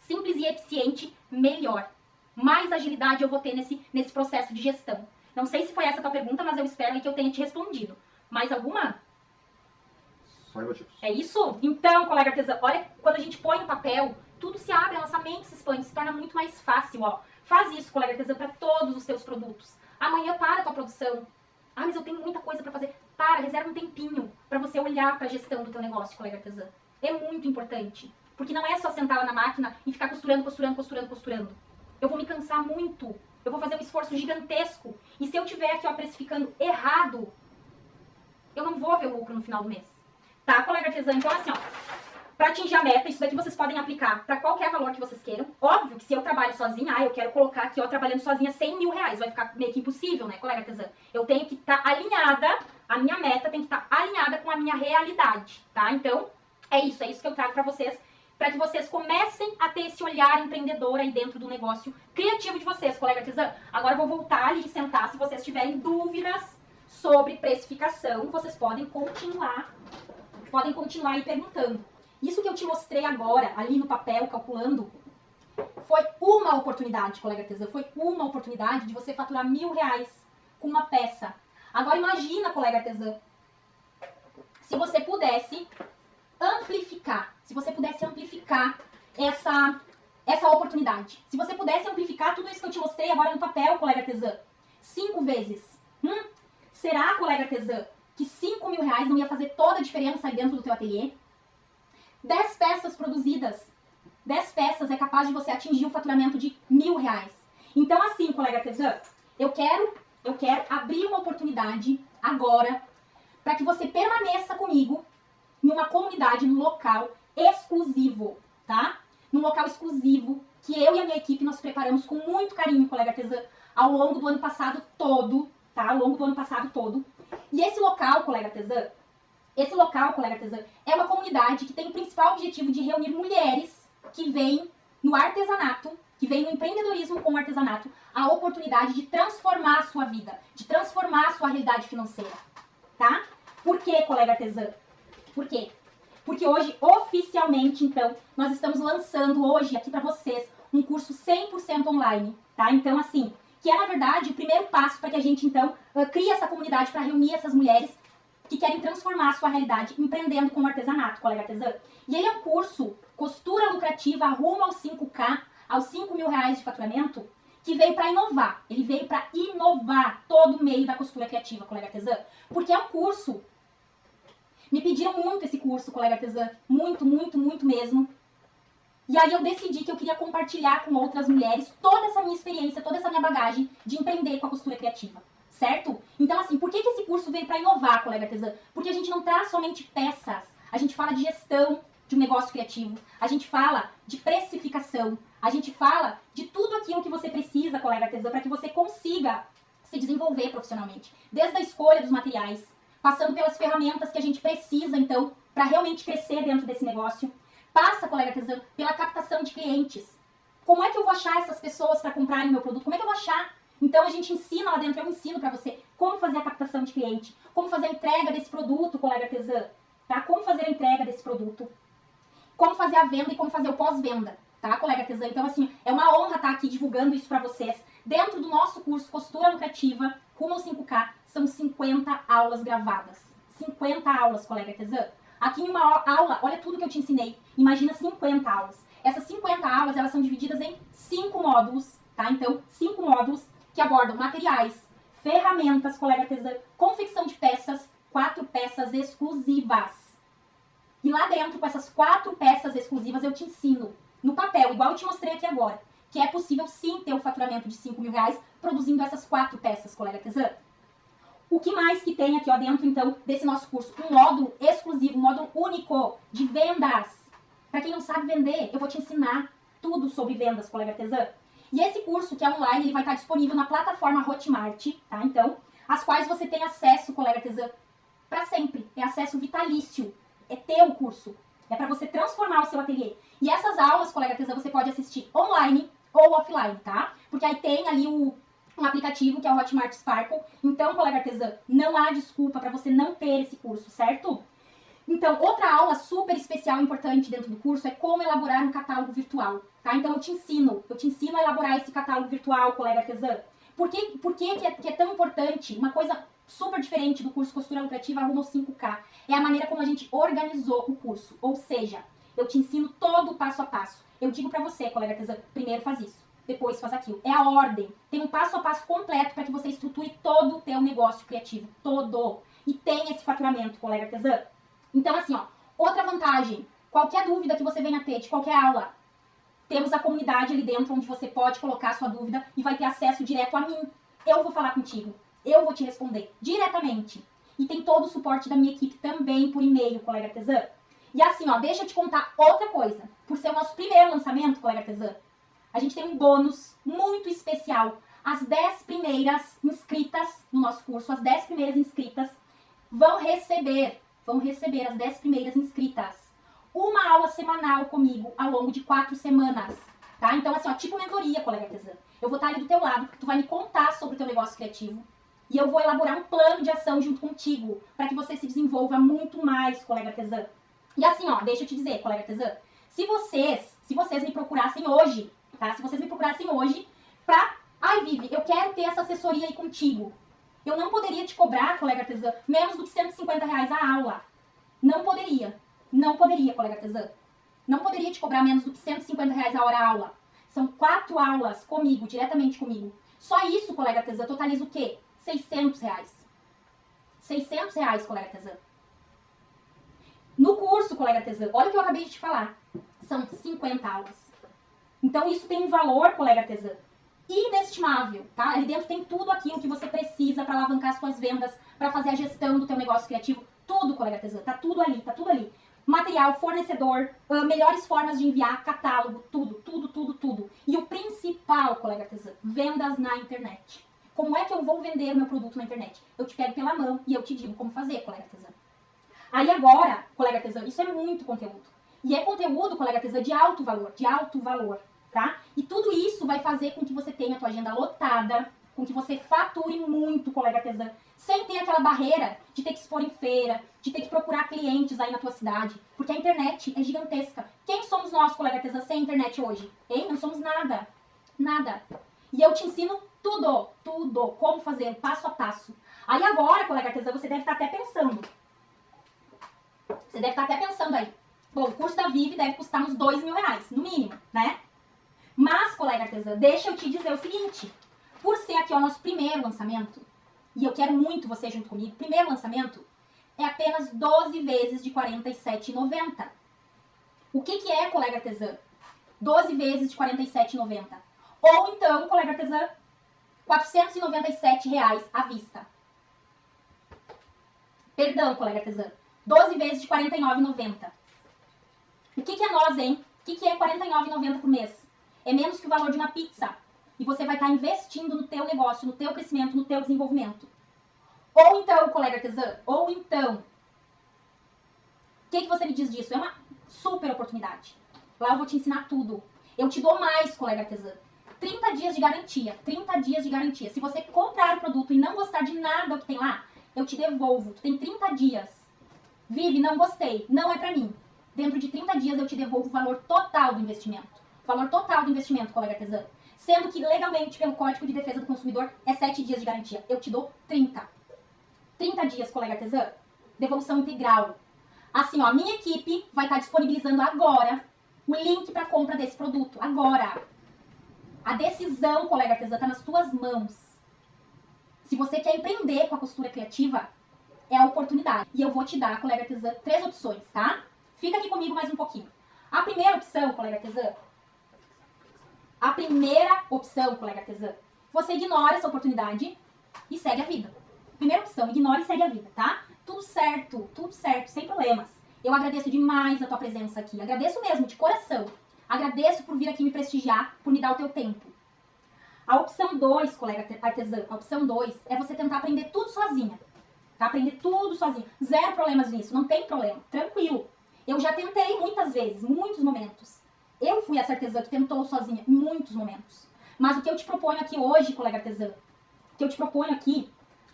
simples e eficiente, melhor. Mais agilidade eu vou ter nesse processo de gestão. Não sei se foi essa a tua pergunta, mas eu espero que eu tenha te respondido. Mais alguma? Só elogios. É isso? Então, colega artesã, olha, quando a gente põe no papel, tudo se abre, a nossa mente se expande, se torna muito mais fácil, ó. Faz isso, colega artesã, para todos os teus produtos. Amanhã para a tua produção. Ah, mas eu tenho muita coisa para fazer. Para, reserva um tempinho para você olhar para a gestão do teu negócio, colega artesã. É muito importante. Porque não é só sentar lá na máquina e ficar costurando, costurando, costurando, costurando. Eu vou me cansar muito. Eu vou fazer um esforço gigantesco. E se eu tiver aqui, ó, precificando errado, eu não vou ver o lucro no final do mês. Tá, colega artesã? Então, assim, ó, para atingir a meta, isso daqui vocês podem aplicar para qualquer valor que vocês queiram. Óbvio que se eu trabalho sozinha, eu quero colocar aqui, ó, trabalhando sozinha R$100 mil. Vai ficar meio que impossível, né, colega artesã? Eu tenho que estar alinhada, a minha meta tem que estar alinhada com a minha realidade, tá? Então, é isso que eu trago para vocês, para que vocês comecem a ter esse olhar empreendedor aí dentro do negócio criativo de vocês, colega artesã. Agora eu vou voltar ali e sentar, se vocês tiverem dúvidas sobre precificação, vocês podem continuar aí perguntando. Isso que eu te mostrei agora, ali no papel, calculando, foi uma oportunidade, colega artesã, foi uma oportunidade de você faturar R$1.000 com uma peça. Agora imagina, colega artesã, se você pudesse amplificar essa oportunidade. Se você pudesse amplificar tudo isso que eu te mostrei agora no papel, colega artesã, 5 vezes. Será, colega artesã, que R$5.000 não ia fazer toda a diferença aí dentro do teu ateliê? 10 peças produzidas. 10 peças é capaz de você atingir um faturamento de R$1.000. Então, assim, colega artesã, eu quero abrir uma oportunidade agora para que você permaneça comigo em uma comunidade, num local exclusivo, tá? Num local exclusivo que eu e a minha equipe nós preparamos com muito carinho, colega artesã, ao longo do ano passado todo, tá? Ao longo do ano passado todo. E esse local, colega artesã, é uma comunidade que tem o principal objetivo de reunir mulheres que veem no artesanato, que veem no empreendedorismo com o artesanato, a oportunidade de transformar a sua vida, de transformar a sua realidade financeira, tá? Por quê, colega artesã? Por quê? Porque hoje, oficialmente, então, nós estamos lançando hoje aqui para vocês um curso 100% online, tá? Então, assim, que é, na verdade, o primeiro passo para que a gente, então, crie essa comunidade para reunir essas mulheres que querem transformar a sua realidade empreendendo com o artesanato, colega artesã. E ele é um curso Costura Lucrativa rumo aos 5K, aos R$5.000 de faturamento, que veio para inovar. Ele veio para inovar todo o meio da costura criativa, colega artesã. Porque é um curso... Me pediram muito esse curso, colega artesã. Muito, muito, muito mesmo. E aí eu decidi que eu queria compartilhar com outras mulheres toda essa minha experiência, toda essa minha bagagem de empreender com a costura criativa. Certo? Então, assim, por que esse curso veio para inovar, colega artesã? Porque a gente não traz somente peças. A gente fala de gestão de um negócio criativo. A gente fala de precificação. A gente fala de tudo aquilo que você precisa, colega artesã, para que você consiga se desenvolver profissionalmente. Desde a escolha dos materiais, passando pelas ferramentas que a gente precisa, então, para realmente crescer dentro desse negócio. Passa, colega artesã, pela captação de clientes. Como é que eu vou achar essas pessoas para comprarem o meu produto? Como é que eu vou achar? Então, a gente ensina lá dentro, eu ensino para você como fazer a captação de cliente, como fazer a entrega desse produto, colega artesã, tá? Como fazer a entrega desse produto, como fazer a venda e como fazer o pós-venda, tá, colega artesã? Então, assim, é uma honra estar aqui divulgando isso para vocês. Dentro do nosso curso Costura Lucrativa, rumo ao 5K, são 50 aulas gravadas. 50 aulas, colega artesã. Aqui em uma aula, olha tudo que eu te ensinei. Imagina 50 aulas. Essas 50 aulas, elas são divididas em 5 módulos, tá? Então, 5 módulos que abordam materiais, ferramentas, colega artesã, confecção de peças, 4 peças exclusivas. E lá dentro, com essas 4 peças exclusivas, eu te ensino no papel, igual eu te mostrei aqui agora, que é possível sim ter um faturamento de 5 mil reais produzindo essas 4 peças, colega artesã. O que mais que tem aqui ó, dentro, então, desse nosso curso? Um módulo exclusivo, um módulo único de vendas. Para quem não sabe vender, eu vou te ensinar tudo sobre vendas, colega artesã. E esse curso, que é online, ele vai estar disponível na plataforma Hotmart, tá? Então, as quais você tem acesso, colega artesã, para sempre. É acesso vitalício. É teu o curso. É para você transformar o seu ateliê. E essas aulas, colega artesã, você pode assistir online ou offline, tá? Porque aí tem ali um aplicativo que é o Hotmart Sparkle. Então, colega artesã, não há desculpa para você não ter esse curso, certo? Então, outra aula super especial e importante dentro do curso é como elaborar um catálogo virtual, tá? Então, eu te ensino a elaborar esse catálogo virtual, colega artesã. Por que é tão importante? Uma coisa super diferente do curso Costura Lucrativa rumo ao 5K é a maneira como a gente organizou o curso. Ou seja, eu te ensino todo o passo a passo. Eu digo pra você, colega artesã, primeiro faz isso, depois faz aquilo. É a ordem. Tem um passo a passo completo para que você estruture todo o teu negócio criativo. Todo. E tenha esse faturamento, colega artesã. Então, assim, ó, outra vantagem, qualquer dúvida que você venha ter de qualquer aula, temos a comunidade ali dentro onde você pode colocar a sua dúvida e vai ter acesso direto a mim. Eu vou falar contigo, eu vou te responder diretamente. E tem todo o suporte da minha equipe também por e-mail, colega artesã. E assim, ó, deixa eu te contar outra coisa. Por ser o nosso primeiro lançamento, colega artesã, a gente tem um bônus muito especial. As 10 primeiras inscritas no nosso curso, as 10 primeiras inscritas, vão receber as 10 primeiras inscritas uma aula semanal comigo ao longo de 4 semanas, tá? Então, assim, ó, tipo mentoria, colega artesã. Eu vou estar ali do teu lado, tu vai me contar sobre o teu negócio criativo e eu vou elaborar um plano de ação junto contigo para que você se desenvolva muito mais, colega artesã. E assim, ó, deixa eu te dizer, colega artesã, se vocês me procurassem hoje, tá? Se vocês me procurassem hoje pra... Ai, Vivi, eu quero ter essa assessoria aí contigo. Eu não poderia te cobrar, colega artesã, menos do que R$150 a aula. Não poderia. Não poderia, colega artesã. Não poderia te cobrar menos do que R$150 a hora a aula. São 4 aulas comigo, diretamente comigo. Só isso, colega artesã, totaliza o quê? R$600. R$600, colega artesã. No curso, colega artesã, olha o que eu acabei de te falar. São 50 aulas. Então, isso tem um valor, colega artesã, inestimável, tá? Ali dentro tem tudo aquilo que você precisa para alavancar suas vendas, para fazer a gestão do teu negócio criativo. Tudo, colega artesã, tá tudo ali, tá tudo ali. Material, fornecedor, melhores formas de enviar, catálogo, tudo, tudo, tudo, tudo. E o principal, colega artesã, vendas na internet. Como é que eu vou vender o meu produto na internet? Eu te pego pela mão e eu te digo como fazer, colega artesã. Aí agora, colega artesã, isso é muito conteúdo. E é conteúdo, colega artesã, de alto valor, tá? E tudo isso vai fazer com que você tenha a tua agenda lotada, com que você fature muito, colega artesã, sem ter aquela barreira de ter que expor em feira, de ter que procurar clientes aí na tua cidade, porque a internet é gigantesca. Quem somos nós, colega artesã, sem internet hoje? Hein? Não somos nada. Nada. E eu te ensino tudo, como fazer, passo a passo. Aí agora, colega artesã, você deve estar até pensando. Aí. Bom, o curso da Vivi deve custar uns R$2.000, no mínimo, né? Mas, colega artesã, deixa eu te dizer o seguinte. Por ser aqui o nosso primeiro lançamento, e eu quero muito você junto comigo, primeiro lançamento é apenas 12 vezes de R$ 47,90. O que é, colega artesã? 12 vezes de R$ 47,90. Ou então, colega artesã, R$ 497 à vista. Perdão, colega artesã. 12 vezes de R$ 49,90. O que é nós, hein? O que é R$ 49,90 por mês? É menos que o valor de uma pizza. E você vai estar investindo no teu negócio, no teu crescimento, no teu desenvolvimento. Ou então, colega artesã, ou então, o que você me diz disso? É uma super oportunidade. Lá eu vou te ensinar tudo. Eu te dou mais, colega artesã. 30 dias de garantia. 30 dias de garantia. Se você comprar o produto e não gostar de nada que tem lá, eu te devolvo. Tu tem 30 dias. Vive, não gostei. Não é pra mim. Dentro de 30 dias eu te devolvo o valor total do investimento. Valor total do investimento, colega artesã. Sendo que legalmente, pelo Código de Defesa do Consumidor, é 7 dias de garantia. Eu te dou 30. 30 dias, colega artesã. Devolução integral. Assim, ó, minha equipe vai estar disponibilizando agora o link para compra desse produto. Agora. A decisão, colega artesã, está nas tuas mãos. Se você quer empreender com a costura criativa, é a oportunidade. E eu vou te dar, colega artesã, 3 opções, tá? Fica aqui comigo mais um pouquinho. A primeira opção, colega artesã, você ignora essa oportunidade e segue a vida. Primeira opção, ignora e segue a vida, tá? Tudo certo, sem problemas. Eu agradeço demais a tua presença aqui. Agradeço mesmo, de coração. Agradeço por vir aqui me prestigiar, por me dar o teu tempo. A opção 2, colega artesã, a opção 2 é você tentar aprender tudo sozinha. Tá? Aprender tudo sozinha. Zero problemas nisso, não tem problema. Tranquilo. Eu já tentei muitas vezes, muitos momentos. Eu fui essa artesã que tentou sozinha em muitos momentos. Mas o que eu te proponho aqui hoje, colega artesã, o que eu te proponho aqui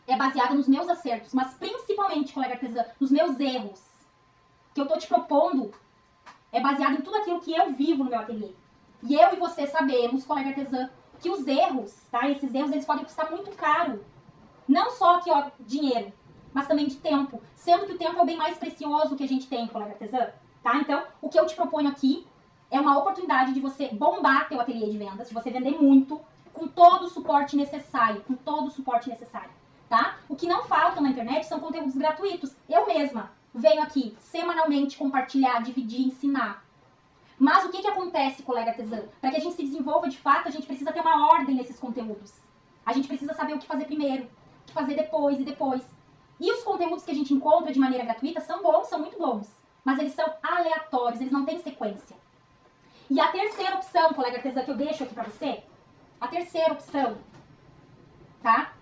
é baseado nos meus acertos, mas principalmente, colega artesã, nos meus erros. O que eu tô te propondo é baseado em tudo aquilo que eu vivo no meu ateliê. E eu e você sabemos, colega artesã, que os erros, tá? Esses erros, eles podem custar muito caro. Não só aqui, ó, dinheiro, mas também de tempo. Sendo que o tempo é o bem mais precioso que a gente tem, colega artesã, tá? Então, o que eu te proponho aqui é uma oportunidade de você bombar teu ateliê de vendas, de você vender muito, com todo o suporte necessário, tá? O que não falta na internet são conteúdos gratuitos. Eu mesma venho aqui semanalmente compartilhar, dividir, ensinar. Mas o que acontece, colega artesã? Para que a gente se desenvolva de fato, a gente precisa ter uma ordem nesses conteúdos. A gente precisa saber o que fazer primeiro, o que fazer depois e depois. E os conteúdos que a gente encontra de maneira gratuita são bons, são muito bons. Mas eles são aleatórios, eles não têm sequência. E a terceira opção, colega artesã, que eu deixo aqui pra você, a terceira opção, tá?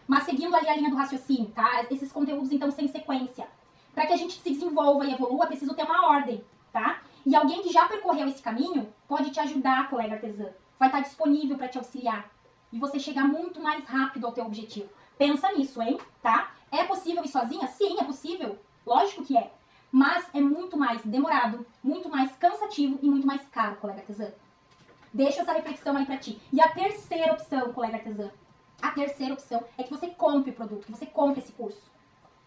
Mas seguindo ali a linha do raciocínio, tá? Esses conteúdos, então, sem sequência. Para que a gente se desenvolva e evolua, é preciso ter uma ordem, tá? E alguém que já percorreu esse caminho pode te ajudar, colega artesã. Vai estar disponível para te auxiliar. E você chegar muito mais rápido ao teu objetivo. Pensa nisso, hein? Tá? É possível ir sozinha? Sim, é possível. Lógico que é. Mas é muito mais demorado, muito mais cansativo e muito mais caro, colega artesã. Deixa essa reflexão aí pra ti. E a terceira opção, colega artesã, a terceira opção é que você compre o produto, que você compre esse curso.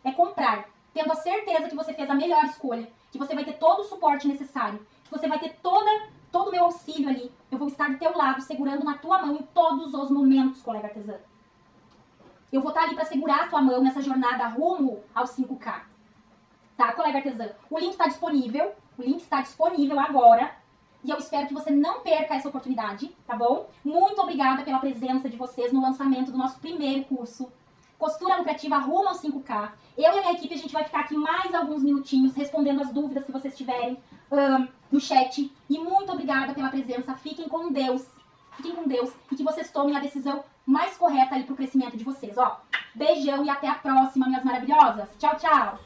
É comprar, tendo a certeza que você fez a melhor escolha, que você vai ter todo o suporte necessário, que você vai ter todo o meu auxílio ali. Eu vou estar do teu lado, segurando na tua mão em todos os momentos, colega artesã. Eu vou estar ali para segurar a tua mão nessa jornada rumo aos 5K. Tá, colega artesã? O link está disponível agora. E eu espero que você não perca essa oportunidade, tá bom? Muito obrigada pela presença de vocês no lançamento do nosso primeiro curso, Costura Lucrativa rumo aos 5K. Eu e a minha equipe, a gente vai ficar aqui mais alguns minutinhos respondendo as dúvidas que vocês tiverem no chat. E muito obrigada pela presença. Fiquem com Deus. E que vocês tomem a decisão mais correta aí pro crescimento de vocês, ó. Beijão e até a próxima, minhas maravilhosas. Tchau, tchau.